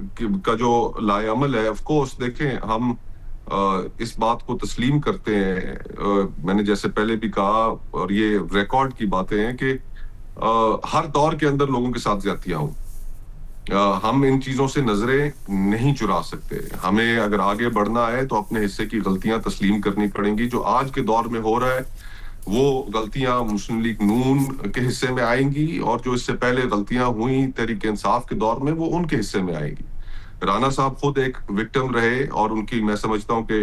का जो लाएअमल है, ऑफ कोर्स देखें हम इस बात को तस्लीम करते हैं, मैंने जैसे पहले भी कहा और ये रिकॉर्ड की बातें हैं कि हर दौर के अंदर लोगों के साथ ज्यादतियां हों, हम इन चीजों से नजरें नहीं चुरा सकते। हमें अगर आगे बढ़ना है तो अपने हिस्से की गलतियां तस्लीम करनी पड़ेंगी। जो आज के दौर में हो रहा है वो गलतियां मुस्लिम लीग नून के हिस्से में आएंगी, और जो इससे पहले गलतियां हुई तहरीक इंसाफ के दौर में वो उनके हिस्से में आएंगी। राना साहब खुद एक विक्टिम रहे, और उनकी, मैं समझता हूं कि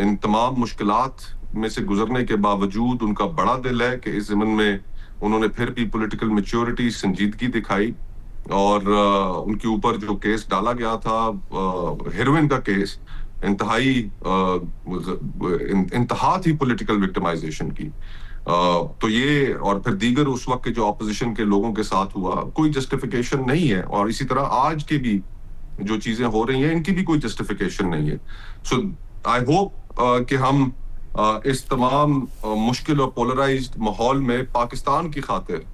इन तमाम मुश्किलात में से गुजरने के बावजूद उनका बड़ा दिल है कि इस ज़िमन में उन्होंने फिर भी पॉलिटिकल मैच्योरिटी, संजीदगी दिखाई, और उनके ऊपर जो केस डाला गया था, हेरोइन का केस, इंतहा थी पॉलिटिकल विक्टिमाइजेशन की। तो ये और फिर दीगर उस वक्त के जो ऑपोजिशन के लोगों के साथ हुआ, कोई जस्टिफिकेशन नहीं है, और इसी तरह आज के भी जो चीजें हो रही हैं इनकी भी कोई जस्टिफिकेशन नहीं है। सो आई होप कि हम इस तमाम मुश्किल और पोलराइज्ड माहौल में पाकिस्तान की खातिर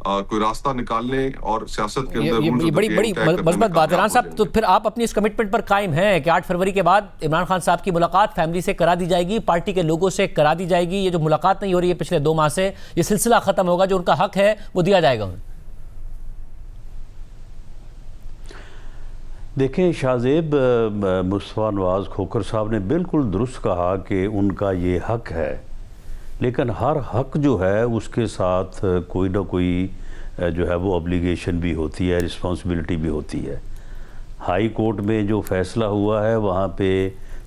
कोई रास्ता निकालने और सियासत के अंदर ये बड़ी बड़ी मज़बूत बात है राना साहब। तो फिर आप अपनी इस कमिटमेंट पर कायम हैं कि 8 फरवरी के बाद इमरान खान साहब की मुलाकात फैमिली से करा दी जाएगी, पार्टी के लोगों से करा दी जाएगी, ये जो मुलाकात नहीं हो रही है पिछले 2 माह से, ये सिलसिला खत्म होगा, जो उनका हक है वो दिया जाएगा उन्हें? देखें शाहजेब, मुस्तफ़ा नवाज़ खोखर साहब ने बिल्कुल दुरुस्त कहा कि उनका ये हक है, लेकिन हर हक जो है उसके साथ कोई ना कोई जो है वो ऑब्लिगेशन भी होती है, रिस्पॉन्सिबिलिटी भी होती है। हाई कोर्ट में जो फ़ैसला हुआ है वहाँ पे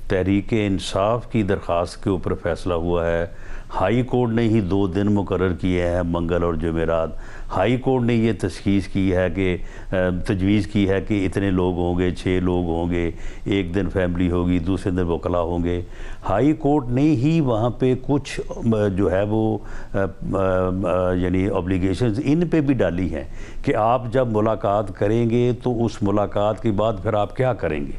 तहरीक इंसाफ की दरख्वास्त के ऊपर फ़ैसला हुआ है। हाई कोर्ट ने ही 2 दिन मुकर्रर किए हैं, मंगल और जुमेरात। हाई कोर्ट ने ये तशख़ीस की है कि तजवीज़ की है कि इतने लोग होंगे, 6 लोग होंगे, एक दिन फैमिली होगी, दूसरे दिन वकला होंगे। हाई कोर्ट ने ही वहाँ पे कुछ जो है वो यानी ऑब्लिगेशंस इन पे भी डाली हैं कि आप जब मुलाकात करेंगे तो उस मुलाकात के बाद फिर आप क्या करेंगे,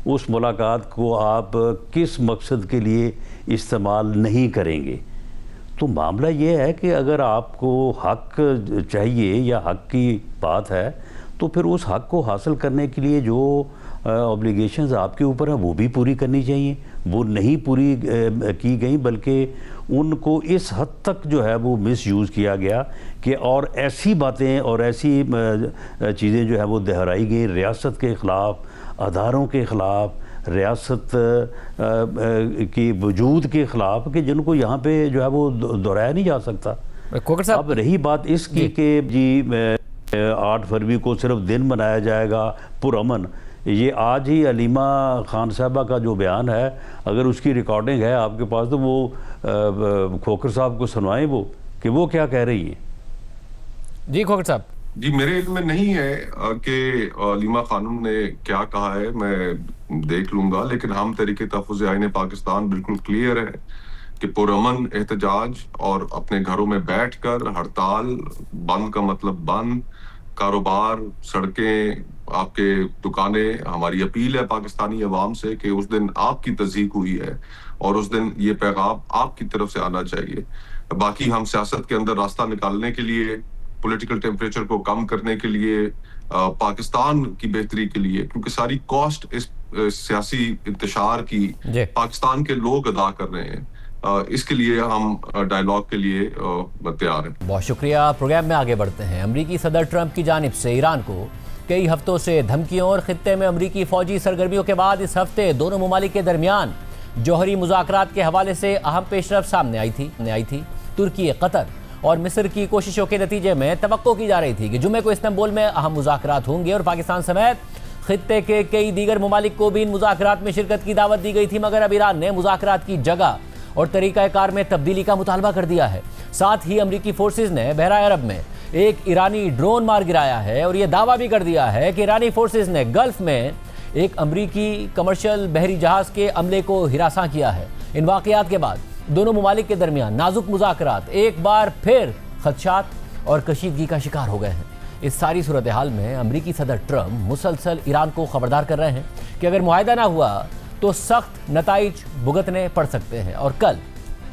उस मुलाकात को आप किस मकसद के लिए इस्तेमाल नहीं करेंगे। तो मामला ये है कि अगर आपको हक चाहिए या हक की बात है तो फिर उस हक को हासिल करने के लिए जो ऑब्लिगेशंस आपके ऊपर है वो भी पूरी करनी चाहिए। वो नहीं पूरी की गई, बल्कि उनको इस हद तक जो है वो मिसयूज़ किया गया कि और ऐसी बातें और ऐसी चीज़ें जो है वो दोहराई गई रियासत के ख़िलाफ़, अदारों के ख़िलाफ़, रियासत की वजूद के ख़िलाफ़, कि जिनको यहाँ पे जो है वो दोहराया नहीं जा सकता। अब रही बात इसकी कि जी 8 फरवरी को सिर्फ दिन मनाया जाएगा पुरअमन, ये आज ही अलीमा खान साहबा का जो बयान है, अगर उसकी रिकॉर्डिंग है आपके पास तो वो खोखर साहब को सुनवाएं वो कि वो क्या कह रही है। जी खोखर साहब। जी, मेरे इल्म में नहीं है कि अलीमा खानम ने क्या कहा है, मैं देख लूंगा, लेकिन हम तहरीक तहफ़्फ़ुज़ आईन पाकिस्तान बिल्कुल क्लियर है कि पुरअमन एहतजाज और अपने घरों में बैठकर हड़ताल, बंद का मतलब बंद, कारोबार, सड़कें, आपके दुकानें, हमारी अपील है पाकिस्तानी अवाम से कि उस दिन आपकी तज़हीक हुई है और उस दिन ये पैगाम आपकी तरफ से आना चाहिए। बाकी हम सियासत के अंदर रास्ता निकालने के लिए, पॉलिटिकल टेम्परेचर को कम करने के लिए, पाकिस्तान की बेहतरी के लिए, क्योंकि सारी कॉस्ट इस सियासी इंतशार की पाकिस्तान के लोग अदा कर रहे हैं, इसके लिए हम डायलॉग के लिए तैयार हैं। बहुत शुक्रिया। प्रोग्राम में आगे बढ़ते हैं। अमरीकी सदर ट्रंप की जानिब से ईरान को कई हफ्तों से धमकियों और खित्ते में अमरीकी फौजी सरगर्मियों के बाद इस हफ्ते दोनों ममालिक के दरमियान जौहरी मुज़ाकरात के हवाले से अहम पेशरफ्त सामने आई थी। तुर्की, कतर और मिस्र की कोशिशों के नतीजे में तवक्को की जा रही थी कि जुमे को इस्तांबुल में अहम मुज़ाकरात होंगे और पाकिस्तान समेत खित्ते के कई दीगर ममालिक को भी इन मुज़ाकरात में शिरकत की दावत दी गई थी, मगर अब ईरान ने मुज़ाकरात की जगह और तरीक़ाकार में तब्दीली का मुतालबा कर दिया है। साथ ही अमरीकी फोर्सेज ने बहरा अरब में एक ईरानी ड्रोन मार गिराया है और यह दावा भी कर दिया है कि ईरानी फोर्सेज ने गल्फ में एक अमरीकी कमर्शियल बहरी जहाज़ के अमले को हिरासा किया है। इन वाक़यात के बाद दोनों ममालिक के दरमियान नाजुक मुज़ाकरात एक बार फिर खदशात और कशीदगी का शिकार हो गए हैं। इस सारी सूरत हाल में अमरीकी सदर ट्रंप मुसलसल ईरान को खबरदार कर रहे हैं कि अगर मुआहदा ना हुआ तो सख्त नताइज भुगतने पड़ सकते हैं। और कल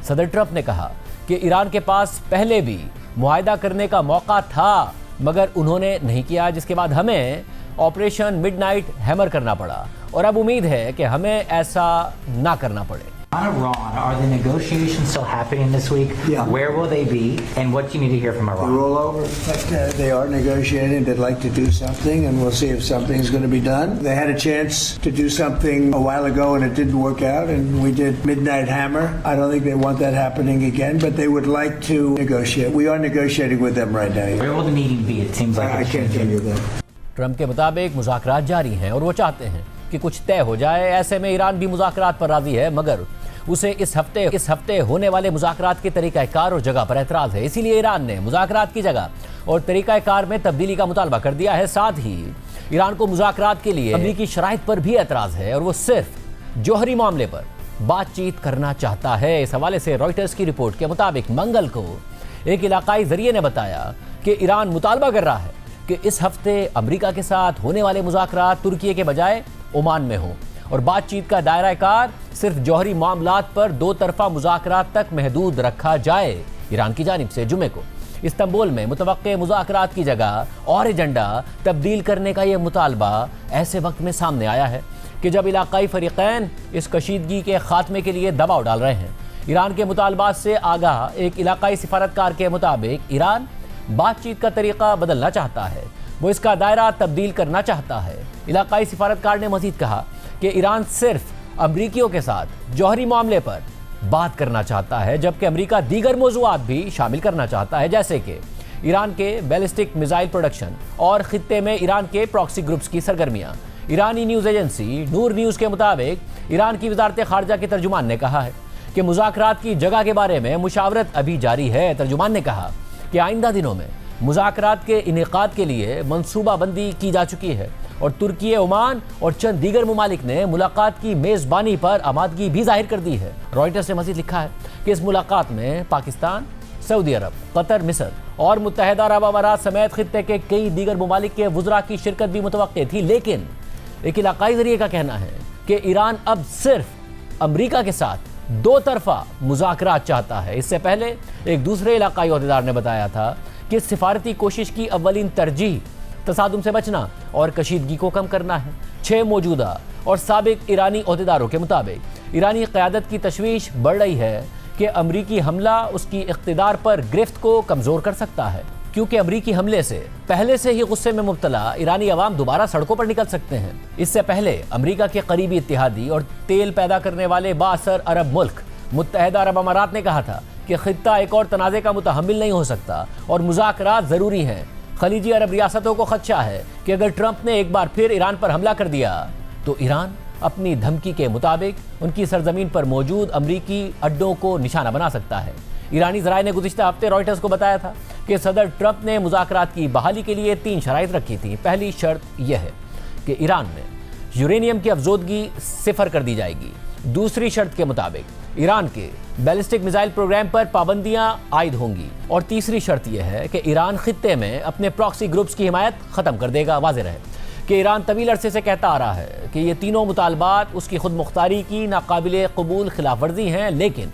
सदर ट्रंप ने कहा कि ईरान के पास पहले भी मुआहदा करने का मौका था, मगर उन्होंने नहीं किया, जिसके बाद हमें ऑपरेशन मिडनाइट हैमर करना पड़ा और अब उम्मीद है कि हमें ऐसा ना करना पड़े। On Iran, are the negotiations still happening this week? Yeah. Where will they be, and what do you need to hear from Iran? The rollover, but they are negotiating. They'd like to do something, and we'll see if something is going to be done. They had a chance to do something a while ago, and it didn't work out, and we did Midnight Hammer. I don't think they want that happening again, but they would like to negotiate. We are negotiating with them right now. Where will the meeting be? It seems like I can't tell you that. Trump के मुताबिक मुज़ाकरात जारी हैं और वो चाहते हैं कि कुछ तय हो जाए। ऐसे में ईरान भी मुज़ाकरात पर राजी है, मगर उसे इस हफ्ते होने वाले मुज़ाकरात के तरीक़ाकार और जगह पर एतराज़ है। इसीलिए ईरान ने मुज़ाकरात की जगह और तरीक़ाकार में तब्दीली का मुतालबा कर दिया है। साथ ही ईरान को मुज़ाकरात के लिए अमरीकी शराइत पर भी एतराज़ है और वो सिर्फ जौहरी मामले पर बातचीत करना चाहता है। इस हवाले से रॉयटर्स की रिपोर्ट के मुताबिक मंगल को एक इलाकाई जरिए ने बताया कि ईरान मुतालबा कर रहा है कि इस हफ्ते अमरीका के साथ होने वाले मुज़ाकरात तुर्की के बजाय ओमान में हों और बातचीत का दायरा कार सिर्फ जौहरी मामलात पर दो तरफा मुज़ाकरात तक महदूद रखा जाए। ईरान की जानिब से जुमे को इस्तांबुल में मुतवक्के मुज़ाकरात की जगह और एजेंडा तब्दील करने का यह मुतालबा ऐसे वक्त में सामने आया है कि जब इलाकाई फरीक़ैन इस कशीदगी के खात्मे के लिए दबाव डाल रहे हैं। ईरान के मुतालबात से आगाह एक इलाकाई सिफारतकार के मुताबिक ईरान बातचीत का तरीका बदलना चाहता है, वो इसका दायरा तब्दील करना चाहता है। इलाकाई सिफारतकार ने मजीद कहा कि ईरान सिर्फ अमरीकियों के साथ जौहरी मामले पर बात करना चाहता है, जबकि अमरीका दीगर मौज़ूआत भी शामिल करना चाहता है, जैसे कि ईरान के बैलिस्टिक मिसाइल प्रोडक्शन और खित्ते में ईरान के प्रॉक्सी ग्रुप्स की सरगर्मियाँ। ईरानी न्यूज़ एजेंसी नूर न्यूज़ के मुताबिक ईरान की वज़ारत ख़ारजा के तर्जुमान ने कहा है कि मुज़ाकरात की जगह के बारे में मुशावरत अभी जारी है। तर्जुमान ने कहा कि आइंदा दिनों में मुज़ाकरात के इनेकाद के लिए मनसूबाबंदी की जा चुकी है और तुर्की, ओमान और चंद दीगर ममालिक ने मुलाकात की मेज़बानी पर आमादगी भी जाहिर कर दी है। रॉयटर्स ने मज़ीद लिखा है कि इस मुलाकात में पाकिस्तान, सऊदी अरब, कतर, मिस्र और मुत्तहिदा अरब अमारात समेत खित्ते के कई दीगर ममालिक के वुज़रा की शिरकत भी मुतवक्के थी। लेकिन एक इलाकाई ज़रिए का कहना है कि ईरान अब सिर्फ अमरीका के साथ दो तरफा मुज़ाकरात चाहता है। इससे पहले एक दूसरे इलाकाई अहदेदार ने बताया था कि सिफारती कोशिश की अव्वलीन तरजीह तसादुम से बचना और कशीदगी को कम करना है। 6 मौजूदा और साबिक ईरानी अहदेदारों के मुताबिक ईरानी क़यादत की तशवीश बढ़ रही है कि अमरीकी हमला उसकी इक़्तिदार पर गिरफ्त को कमज़ोर कर सकता है, क्योंकि अमरीकी हमले से पहले से ही गुस्से में मुब्तला ईरानी अवाम दोबारा सड़कों पर निकल सकते हैं। इससे पहले अमरीका के करीबी इत्तेहादी और तेल पैदा करने वाले बाअसर अरब मुल्क मुत्तहिदा अरब अमारात ने कहा था कि खित्ता एक और तनाज़े का मुतहम्मिल नहीं हो सकता और मुज़ाकरात ज़रूरी हैं। खलीजी अरब रियासतों को खदशा है कि अगर ट्रंप ने एक बार फिर ईरान पर हमला कर दिया तो ईरान अपनी धमकी के मुताबिक उनकी सरजमीन पर मौजूद अमरीकी अड्डों को निशाना बना सकता है। ईरानी ज़राए ने गुज़िश्ता हफ्ते रॉयटर्स को बताया था कि सदर ट्रंप ने मुज़ाकरात की बहाली के लिए 3 शराइत रखी थी। पहली शर्त यह है कि ईरान में यूरेनियम की अफजोदगी सिफर कर दी जाएगी। दूसरी शर्त के मुताबिक ईरान के बैलिस्टिक मिसाइल प्रोग्राम पर पाबंदियां आयद होंगी और तीसरी शर्त यह है कि ईरान खित्ते में अपने प्रॉक्सी ग्रुप्स की हिमायत ख़त्म कर देगा। वाज़ेह रहे कि ईरान तवील अरसे से कहता आ रहा है कि ये तीनों मुतालबात उसकी खुद मुख्तारी की नाकाबिले कबूल खिलाफ वर्जी हैं, लेकिन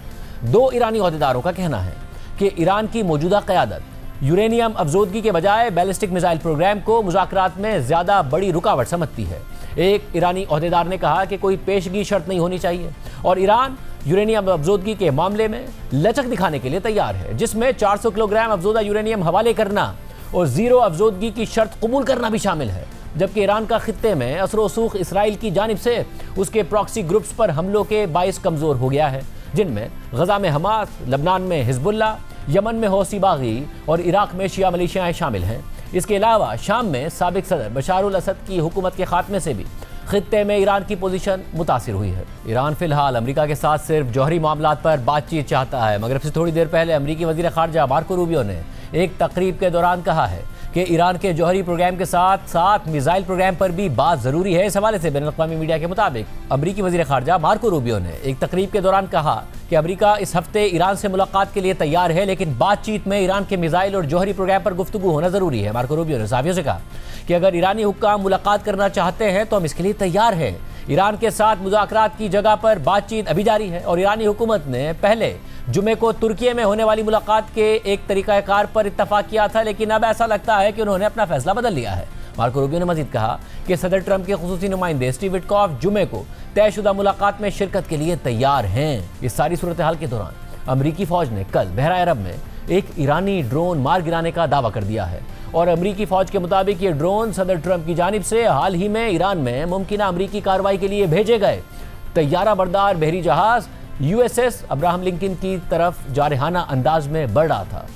2 ईरानी अहदेदारों का कहना है कि ईरान की मौजूदा क़यादत यूरेनियम अफजोदगी के बजाय बैलिस्टिक मिसाइल प्रोग्राम को मुज़ाकरात में ज़्यादा बड़ी रुकावट समझती है। एक ईरानी अहदेदार ने कहा कि कोई पेशगी शर्त नहीं होनी चाहिए और ईरान यूरेनियम अफजोदगी के मामले में लचक दिखाने के लिए तैयार है, जिसमें 400 किलोग्राम अफजोदा यूरेनियम हवाले करना और ज़ीरो अफजोदगी की शर्त कबूल करना भी शामिल है। जबकि ईरान का खित्ते में असर वसूख इसराइल की जानिब से उसके प्रॉक्सी ग्रुप्स पर हमलों के बाइस कमज़ोर हो गया है, जिनमें गजा में हमास, लबनान में हिजबुल्ला, यमन में हौसी बागी और इराक में शिया मिलिशियाएं शामिल हैं। इसके अलावा शाम में साबिक सदर बशार अल असद की हुकूमत के खात्मे से भी खित्ते में ईरान की पोजीशन मुतासिर हुई है। ईरान फिलहाल अमेरिका के साथ सिर्फ जौहरी मामलात पर बातचीत चाहता है, मगर अब से थोड़ी देर पहले अमेरिकी वज़ीर ख़ारजा मार्को रूबियो ने एक तकरीब के दौरान कहा है कि ईरान के जौहरी प्रोग्राम के साथ साथ मिसाइल प्रोग्राम पर भी बात ज़रूरी है। इस हवाले से बैनुल-अक़वामी मीडिया के मुताबिक अमरीकी वज़ीर ख़ारजा मार्को रूबियो ने एक तकरीब के दौरान कहा कि अमरीका इस हफ्ते ईरान से मुलाकात के लिए तैयार है, लेकिन बातचीत में ईरान के मिसाइल और जौहरी प्रोग्राम पर गुफ्तगू होना ज़रूरी है। मार्को रूबियो ने सहाफ़ियों से कहा कि अगर ईरानी हुक्काम मुलाकात करना चाहते हैं तो हम इसके लिए तैयार हैं। ईरान के साथ मुज़ाकरात की जगह पर बातचीत अभी जारी है और ईरानी हुकूमत ने पहले जुमे को तुर्की में होने वाली मुलाकात के एक तरीक़ाकार पर इत्तफाक किया था, लेकिन अब ऐसा लगता है कि उन्होंने अपना फैसला बदल लिया है। मार्को रूबियो ने मजीद कहा कि सदर ट्रंप के खुसूसी नुमाइंदे स्टीव विटकॉफ जुमे को तयशुदा मुलाकात में शिरकत के लिए तैयार हैं। इस सारी सूरत हाल के दौरान अमरीकी फ़ौज ने कल बहरा अरब में एक ईरानी ड्रोन मार गिराने का दावा कर दिया है और अमरीकी फ़ौज के मुताबिक ये ड्रोन सदर ट्रंप की जानिब से हाल ही में ईरान में मुमकिन अमरीकी कार्रवाई के लिए भेजे गए तैयारा बरदार बहरी जहाज़ USS अब्राहम लिंकन की तरफ जारहाना अंदाज में बढ़ रहा था।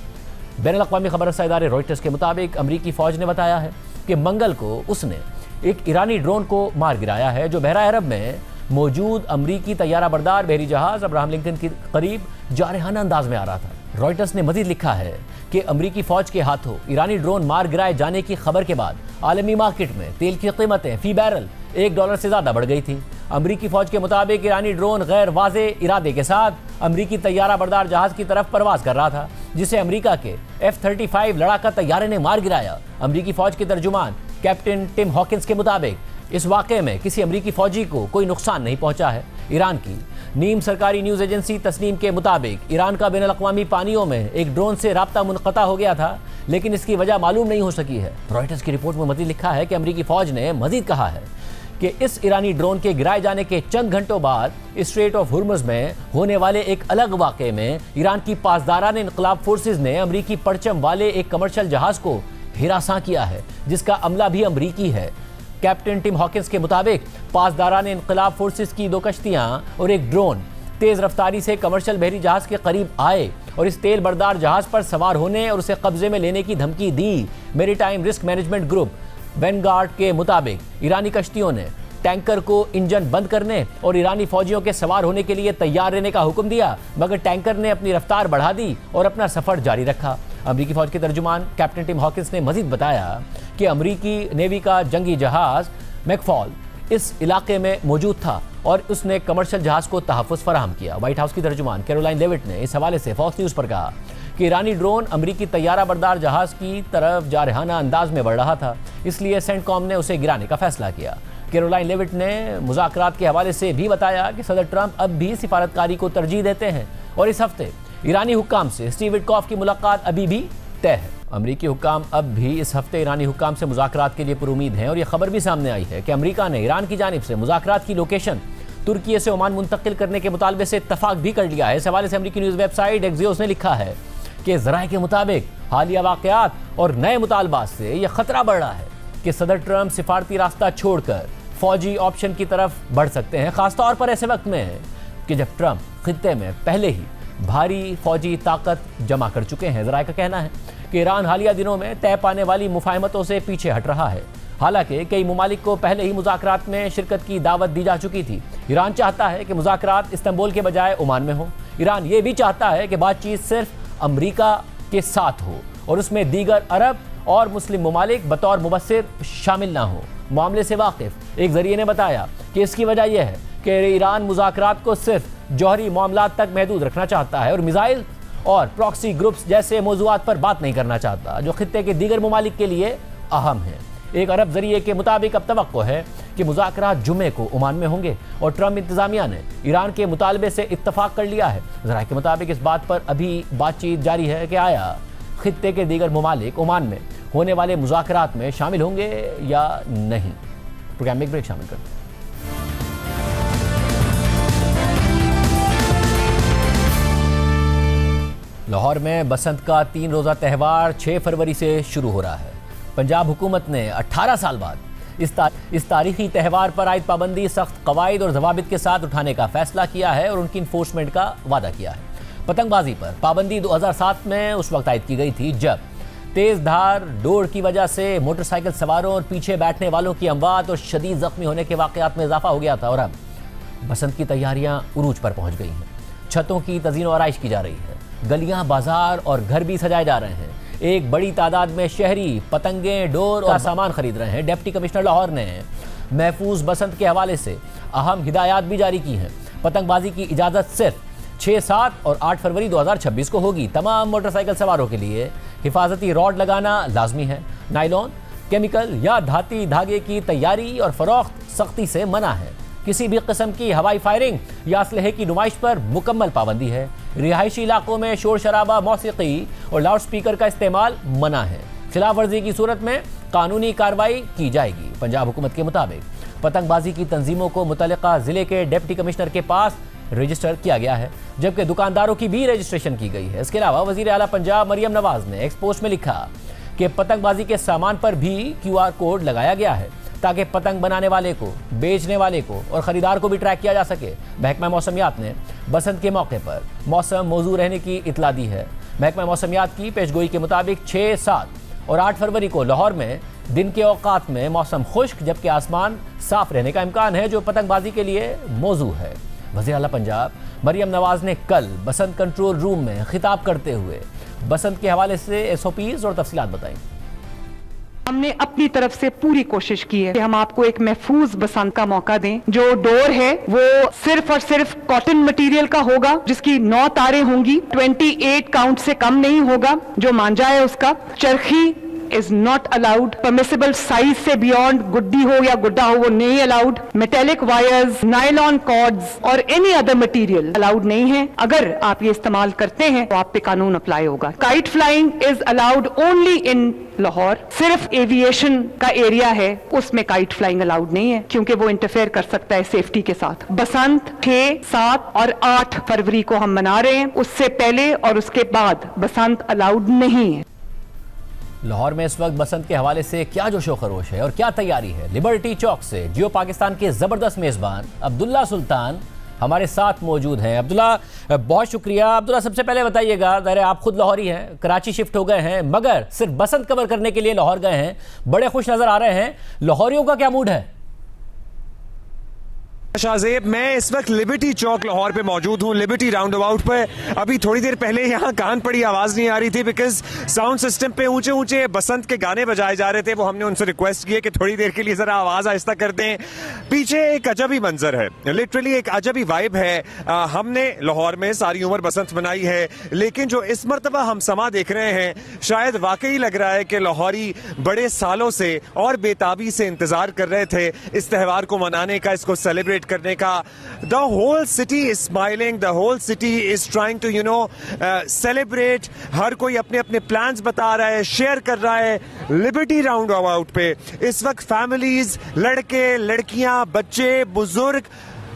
बैनुल-अक़वामी खबर रसा इदारे रॉयटर्स के मुताबिक अमरीकी फ़ौज ने बताया है कि मंगल को उसने एक ईरानी ड्रोन को मार गिराया है जो बहरा अरब में मौजूद अमरीकी तैयारा बरदार बहरी जहाज़ अब्राहम लिंकन के करीब जारहाना अंदाज में आ रहा था। रॉयटर्स ने मजीद लिखा है कि अमरीकी फ़ौज के हाथों ईरानी ड्रोन मार गिराए जाने की खबर के बाद आलमी मार्केट में तेल की कीमतें फ़ी बैरल $1 से ज़्यादा बढ़ गई थी। अमरीकी फ़ौज के मुताबिक ईरानी ड्रोन गैर वाज़े इरादे के साथ अमरीकी तैयारा बरदार जहाज़ की तरफ परवाज़ कर रहा था, जिसे अमरीका के F-35 लड़ाका तैयारे ने मार गिराया। अमरीकी फ़ौज के तर्जुमान कैप्टन टिम हॉकिंस के मुताबिक इस वाक़े में किसी अमरीकी फ़ौजी को कोई नुकसान नहीं पहुंचा है। ईरान की नीम सरकारी न्यूज़ एजेंसी तस्नीम के मुताबिक ईरान का बैनुल-अक़वामी पानियों में एक ड्रोन से राब्ता मुनक़ता हो गया था, लेकिन इसकी वजह मालूम नहीं हो सकी है। रॉयटर्स की रिपोर्ट में मज़ीद लिखा है कि अमरीकी फ़ौज ने मज़ीद कहा है कि इस ईरानी ड्रोन के गिराए जाने के चंद घंटों बाद स्ट्रेट ऑफ हुर्मुज़ में होने वाले एक अलग वाक़े में ईरान की पासदारान इन्क़लाब फोर्सेस ने अमरीकी परचम वाले एक कमर्शियल जहाज़ को हिरासां किया है, जिसका अमला भी अमरीकी है। कैप्टन टिम हॉकिंस के मुताबिक पासदारान इन्क़लाब फोर्सेस की 2 कश्तियाँ और एक ड्रोन तेज़ रफ्तारी से कमर्शियल बहरी जहाज़ के करीब आए और इस तेल बरदार जहाज़ पर सवार होने और उसे कब्जे में लेने की धमकी दी। Maritime risk management group Vanguard के मुताबिक ईरानी कश्तियों ने टैंकर को इंजन बंद करने और ईरानी फौजियों के सवार होने के लिए तैयार रहने का हुक्म दिया, मगर टैंकर ने अपनी रफ्तार बढ़ा दी और अपना सफ़र जारी रखा। अमरीकी फ़ौज के तर्जुमान कैप्टन टिम हॉकिंस ने मजीद बताया कि अमरीकी नेवी का जंगी जहाज़ मैकफॉल इस इलाके में मौजूद था और उसने कमर्शियल जहाज़ को तहफ़्फ़ुज़ फराहम किया। व्हाइट हाउस की तर्जुमान कैरोलाइन लेविट ने इस हवाले से फॉक्स न्यूज़ पर कहा कि ईरानी ड्रोन अमरीकी तैयारा बरदार जहाज़ की तरफ जारहाना अंदाज में बढ़ रहा था, इसलिए सेंटकॉम ने उसे गिराने का फैसला किया। कैरोलाइन लेविट ने मुज़ाकरात के हवाले से भी बताया कि सदर ट्रंप अब भी सिफारतकारी को तरजीह देते हैं और इस हफ्ते ईरानी हुक्काम से स्टीव विटकॉफ की मुलाकात अभी भी तय है। अमरीकी हुक्काम अब भी इस हफ्ते ईरानी हुक्काम से मुज़ाकरात के लिए पुरुमीद हैं और यह खबर भी सामने आई है कि अमरीका ने ईरान की जानिब से मुज़ाकरात की लोकेशन तुर्की से ओमान मुंतकिल करने के मुतालबे से इत्तफाक भी कर लिया है। इस हवाले से अमरीकी न्यूज़ वेबसाइट एक्सियोस ने लिखा है कि ज़राए के मुताबिक हालिया वाक़यात और नए मुतालबात से यह खतरा बढ़ रहा है कि सदर ट्रंप सिफारती रास्ता छोड़कर फौजी ऑप्शन की तरफ बढ़ सकते हैं, खासतौर पर ऐसे वक्त में कि जब ट्रंप खित्ते में पहले ही भारी फौजी ताकत जमा कर चुके हैं। ज़राए का कहना है कि ईरान हालिया दिनों में तय पाने वाली मुफाहमतों से पीछे हट रहा है। हालांकि कई ममालिक को पहले ही मुज़ाकरात में शिरकत की दावत दी जा चुकी थी। ईरान चाहता है कि मुज़ाकरात इस्तांबुल के बजाय ओमान में हो। ईरान ये भी चाहता है कि बातचीत सिर्फ अमरीका के साथ हो और उसमें दीगर अरब और मुस्लिम ममालिक बतौर मुबस्सिर शामिल ना हो। मामले से वाकिफ एक जरिए ने बताया कि इसकी वजह यह है कि ईरान मुज़ाकरात को सिर्फ जौहरी मामलात तक महदूद रखना चाहता है और मिसाइल और प्रॉक्सी ग्रुप्स जैसे मौज़ूआत पर बात नहीं करना चाहता, जो खित्ते के दीगर ममालिक के लिए अहम है। एक अरब जरिए के मुताबिक अब तवक्को है कि मुज़ाकरात जुमे को ओमान में होंगे और ट्रंप इंतज़ामिया ने ईरान के मुतालबे से इत्तफाक कर लिया है। ज़राए के मुताबिक इस बात पर अभी बातचीत जारी है कि आया खित्ते के दीगर ममालिक ओमान में होने वाले मुज़ाकरात में शामिल होंगे या नहीं। प्रोग्राम में एक ब्रेक शामिल करते हैं। लाहौर में बसंत का 3 रोज़ा त्यौहार 6 फरवरी से शुरू हो रहा है। पंजाब हुकूमत ने 18 साल बाद इस तारीखी त्यौहार पर आयद पाबंदी सख्त कवायद और जवाबित के साथ उठाने का फैसला किया है और उनकी इन्फोर्समेंट का वादा किया है। पतंगबाजी पर पाबंदी 2007 में उस वक्त आयद की गई थी जब तेज़ धार डोर की वजह से मोटरसाइकिल सवारों और पीछे बैठने वालों की अमवात और शदीद ज़ख्मी होने के वाक़यात में इजाफा हो गया था। और अब बसंत की तैयारियां उरूज पर पहुंच गई हैं। छतों की तज़ीन और आराइश की जा रही है, गलियां, बाजार और घर भी सजाए जा रहे हैं। एक बड़ी तादाद में शहरी पतंगें, डोर और सामान खरीद रहे हैं। डिप्टी कमिश्नर लाहौर ने महफूज बसंत के हवाले से अहम हिदायत भी जारी की हैं। पतंगबाजी की इजाज़त सिर्फ 6, 7 और 8 फरवरी 2026 को होगी। तमाम मोटरसाइकिल सवारों के लिए हिफाजती रॉड लगाना लाजमी है। नायलॉन, केमिकल या धाती धागे की तैयारी और फरोख्त सख्ती से मना है। किसी भी किस्म की हवाई फायरिंग या असलहे की नुमाइश पर मुकम्मल पाबंदी है। रिहायशी इलाकों में शोर शराबा, मौसीकी और लाउड स्पीकर का इस्तेमाल मना है। खिलाफ वर्जी की सूरत में कानूनी कार्रवाई की जाएगी। पंजाब हुकूमत के मुताबिक पतंगबाजी की तंजीमों को मुतल्लिका जिले के डिप्टी कमिश्नर के पास रजिस्टर किया गया है, जबकि दुकानदारों की भी रजिस्ट्रेशन की गई है। इसके अलावा वजीर आला पंजाब मरियम नवाज ने एक पोस्ट में लिखा कि पतंगबाजी के सामान पर भी QR कोड लगाया गया है ताकि पतंग बनाने वाले को, बेचने वाले को और ख़रीदार को भी ट्रैक किया जा सके। महकमा मौसमियात ने बसंत के मौके पर मौसम मौजू रहने की इतला दी है। महकमा मौसमियात की पेशगोई के मुताबिक 6, 7 और 8 फरवरी को लाहौर में दिन के औकात में मौसम खुश्क जबकि आसमान साफ रहने का इम्कान है, जो पतंगबाजी के लिए मौजू है। वज़ीर आला पंजाब मरियम नवाज ने कल बसंत कंट्रोल रूम में खिताब करते हुए बसंत के हवाले से SOPs और तफसीलात बताई। हमने अपनी तरफ से पूरी कोशिश की है कि हम आपको एक महफूज बसंत का मौका दें। जो डोर है वो सिर्फ और सिर्फ कॉटन मटेरियल का होगा, जिसकी 9 तारें होंगी, 28 काउंट से कम नहीं होगा। जो मांझा है उसका चरखी is not allowed. Permissible size से beyond गुड्डी हो या गुड्डा हो वो नहीं allowed. Metallic wires, nylon cords और any other material allowed नहीं है। अगर आप ये इस्तेमाल करते हैं तो आप पे कानून अप्लाई होगा। Kite flying is allowed only in Lahore. सिर्फ एविएशन का एरिया है, उसमें काइट फ्लाइंग अलाउड नहीं है क्योंकि वो इंटरफेयर कर सकता है सेफ्टी के साथ। बसंत 6, 7 और 8 फरवरी को हम मना रहे हैं। उससे पहले और उसके बाद बसंत अलाउड नहीं है। लाहौर में इस वक्त बसंत के हवाले से क्या जोशो खरोश है और क्या तैयारी है। लिबर्टी चौक से जियो पाकिस्तान के जबरदस्त मेजबान अब्दुल्ला सुल्तान हमारे साथ मौजूद हैं। अब्दुल्ला, बहुत शुक्रिया। अब्दुल्ला, सबसे पहले बताइएगा, ज़ाहिर है आप खुद लाहौरी हैं, कराची शिफ्ट हो गए हैं, मगर सिर्फ बसंत कवर करने के लिए लाहौर गए हैं, बड़े खुश नजर आ रहे हैं। लाहौरियों का क्या मूड है? शाहजेब, मैं इस वक्त लिबर्टी चौक लाहौर पे मौजूद हूँ, लिबर्टी राउंड अबाउट पर। अभी थोड़ी देर पहले यहाँ कान पड़ी आवाज़ नहीं आ रही थी बिकॉज साउंड सिस्टम पे ऊंचे ऊंचे बसंत के गाने बजाए जा रहे थे। वो हमने उनसे रिक्वेस्ट की है कि थोड़ी देर के लिए ज़रा आवाज़ आहिस्ता कर दें। पीछे एक अजबी मंजर है, लिटरली एक अजबी वाइब है। हमने लाहौर में सारी उम्र बसंत मनाई है, लेकिन जो इस मरतबा हम समा देख रहे हैं, शायद वाकई लग रहा है कि लाहौरी बड़े सालों से और बेताबी से इंतज़ार कर रहे थे इस त्यौहार को मनाने का, इसको सेलिब्रेट करने का। The whole city is smiling, the whole city is trying to celebrate. हर कोई अपने अपने प्लान्स बता रहा है, शेयर कर रहा है। लिबर्टी राउंड अबाउट पे इस वक्त फैमिलीज, लड़के लड़कियां, बच्चे, बुजुर्ग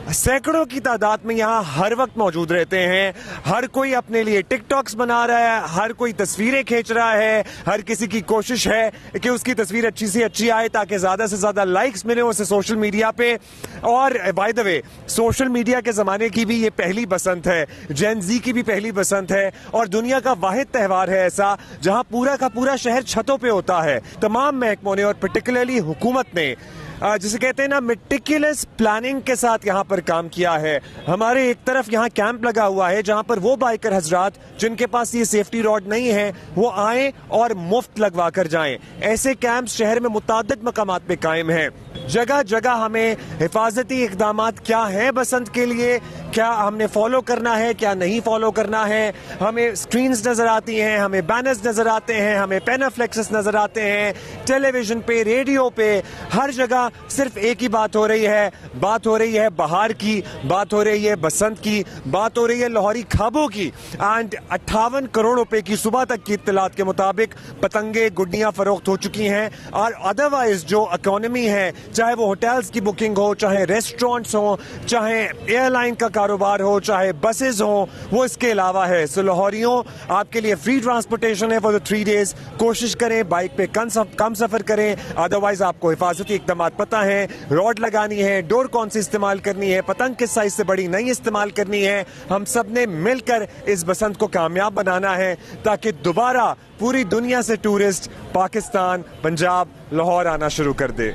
सैकड़ों की तादाद में यहाँ हर वक्त मौजूद रहते हैं। हर कोई अपने लिए टिकटॉक्स बना रहा है, हर कोई तस्वीरें खींच रहा है, हर किसी की कोशिश है कि उसकी तस्वीर अच्छी से अच्छी आए ताकि ज्यादा से ज्यादा लाइक्स मिले उसे सोशल मीडिया पे। और by the way, social media के जमाने की भी ये पहली बसंत है, जेन जी की भी पहली बसंत है और दुनिया का वाहिद त्यौहार है ऐसा जहां पूरा का पूरा शहर छतों पे होता है। तमाम महकमों ने और पर्टिकुलरली हुकूमत ने जिसे कहते हैं ना मेटिकुलस प्लानिंग के साथ यहाँ पर काम किया है। हमारे एक तरफ यहाँ कैंप लगा हुआ है जहाँ पर वो बाइकर हजरात जिनके पास ये सेफ्टी रॉड नहीं है वो आए और मुफ्त लगवा कर जाएं। ऐसे कैंप शहर में मुताद्दिद मकामात पे कायम हैं। जगह जगह हमें हिफाजती इकदामात क्या हैं बसंत के लिए, क्या हमने फॉलो करना है, क्या नहीं फॉलो करना है। हमें स्क्रीन्स नजर आती हैं, हमें बैनर्स नजर आते हैं, हमें पेनाफ्लेक्सेस नजर आते हैं, टेलीविजन पे, रेडियो पे, हर जगह सिर्फ एक ही बात हो रही है। बात हो रही है बहार की, बात हो रही है बसंत की, बात हो रही है लाहौरी खाबों की। एंड 58 करोड़ रुपए की सुबह तक की इत्तलात के मुताबिक पतंगे, गुड्डियां फरोख्त हो चुकी हैं। और अदरवाइज जो इकोनॉमी है, चाहे वो होटल्स की बुकिंग हो, चाहे रेस्टोरेंट्स हो, चाहे एयरलाइन का कारोबार हो, चाहे बसेस हो, वो इसके अलावा है। सो लाहौरियों, आपके लिए फ्री ट्रांसपोर्टेशन है फॉर द 3 days। कोशिश करें बाइक पे कम सफर करें, अदरवाइज आपको हिफाजती इकदाम पता है, रॉड लगानी है, डोर कौन सी इस्तेमाल करनी है, पतंग किस साइज से बड़ी नहीं इस्तेमाल करनी है। हम सब ने मिलकर इस बसंत को कामयाब बनाना है ताकि दोबारा पूरी दुनिया से टूरिस्ट पाकिस्तान, पंजाब, लाहौर आना शुरू कर दे।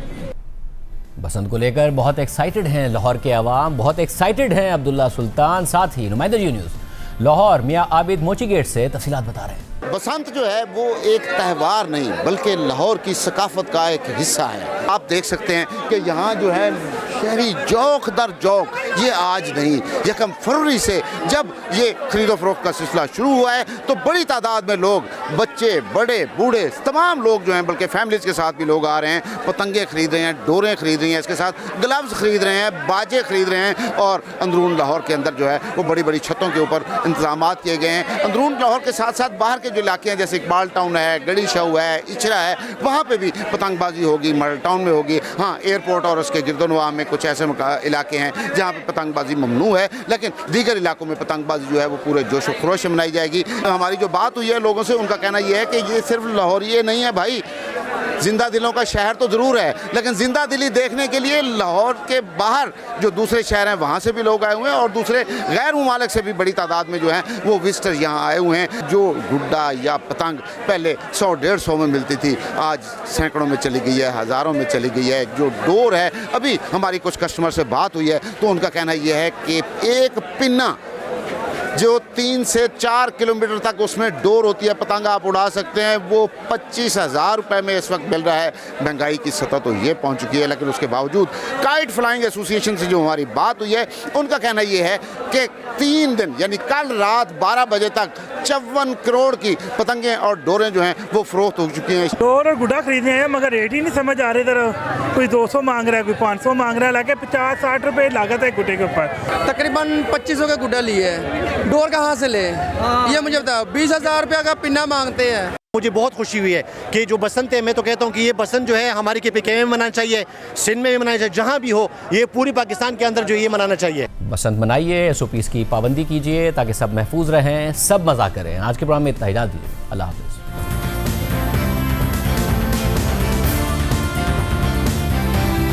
बसंत को लेकर बहुत एक्साइटेड हैं लाहौर के अवाम, बहुत एक्साइटेड हैं अब्दुल्ला सुल्तान, साथ ही नुमाइंदा जियो न्यूज़ लाहौर मियाँ आबिद मोची गेट से तफसीलात बता रहे हैं। बसंत जो है वो एक त्यौहार नहीं बल्कि लाहौर की सकाफत का एक हिस्सा है। आप देख सकते हैं कि यहाँ जो है शहरी जौक दर जौक, ये आज नहीं 1 फरवरी से जब ये खरीदो फरोख्त का सिलसिला शुरू हुआ है तो बड़ी तादाद में लोग, बच्चे, बड़े, बूढ़े, तमाम लोग जो हैं, बल्कि फैमिलीज़ के साथ भी लोग आ रहे हैं, पतंगे खरीद रहे हैं, डोरें खरीद रही हैं, इसके साथ ग्लव्स खरीद रहे हैं, बाजे खरीद रहे हैं। और अंदरून लाहौर के अंदर जो है वो बड़ी बड़ी छतों के ऊपर इंतजाम किए गए हैं। अंदरून लाहौर के साथ साथ बाहर के जो इलाके हैं जैसे इकबाल टाउन है, गड़ी शाह है, इचरा है, वहाँ पे भी पतंगबाजी होगी, मॉडल टाउन में होगी। हाँ, एयरपोर्ट और उसके गिरदोनवा में कुछ ऐसे इलाके हैं जहाँ पे पतंगबाजी ममनू है, लेकिन दीगर इलाकों में पतंगबाजी जो है वो पूरे जोश व खरोश में मनाई जाएगी। हमारी जो बात हुई है लोगों से, उनका कहना यह है कि ये सिर्फ लाहौर ये नहीं है भाई, जिंदा दिलों का शहर तो ज़रूर है, लेकिन जिंदा दिली देखने के लिए लाहौर के बाहर जो दूसरे शहर हैं वहाँ से भी लोग आए हुए हैं और दूसरे गैर मुमालिक से भी बड़ी तादाद में जो हैं वो विजिटर यहाँ आए हुए हैं। जो गुड्डा या पतंग पहले 100-150 में मिलती थी, आज सैकड़ों में चली गई है, हज़ारों में चली गई है। जो डोर है, अभी हमारी कुछ कस्टमर से बात हुई है तो उनका कहना यह है कि एक पिन्ना जो 3 से 4 किलोमीटर तक उसमें डोर होती है, पतंग आप उड़ा सकते हैं, वो 25,000 रुपये में इस वक्त मिल रहा है। महंगाई की सतह तो ये पहुंच चुकी है, लेकिन उसके बावजूद काइट फ्लाइंग एसोसिएशन से जो हमारी बात हुई है उनका कहना ये है कि 3 दिन यानी कल रात 12 बजे तक 54 करोड़ की पतंगें और डोरें जो हैं वो फरोख्त हो चुकी हैं। डोर और गुड्डा खरीदने हैं मगर रेट ही नहीं समझ आ रहे। इधर कोई 200 मांग रहा है, कोई 500 मांग रहा है, लाके 50-60 रुपये लागत है गुड्डे के ऊपर। तकरीबन 2500 का गुड्डा लिए है, डोर कहाँ से ले ये मुझे बताओ। 20,000 रुपये का पिन्ना मांगते हैं। मुझे बहुत खुशी हुई है कि जो बसंत है, मैं तो कहता हूँ कि ये बसंत जो है हमारी KPK में मनाना चाहिए, सिंध में भी मनाना चाहिए, जहाँ भी हो, ये पूरी पाकिस्तान के अंदर जो ये मनाना चाहिए। बसंत मनाइए, SOPs की पाबंदी कीजिए ताकि सब महफूज रहें, सब मज़ा करें। आज के प्रोग्राम में इतना ही, इजाज़त दीजिए। अल्लाह हाफ़िज़।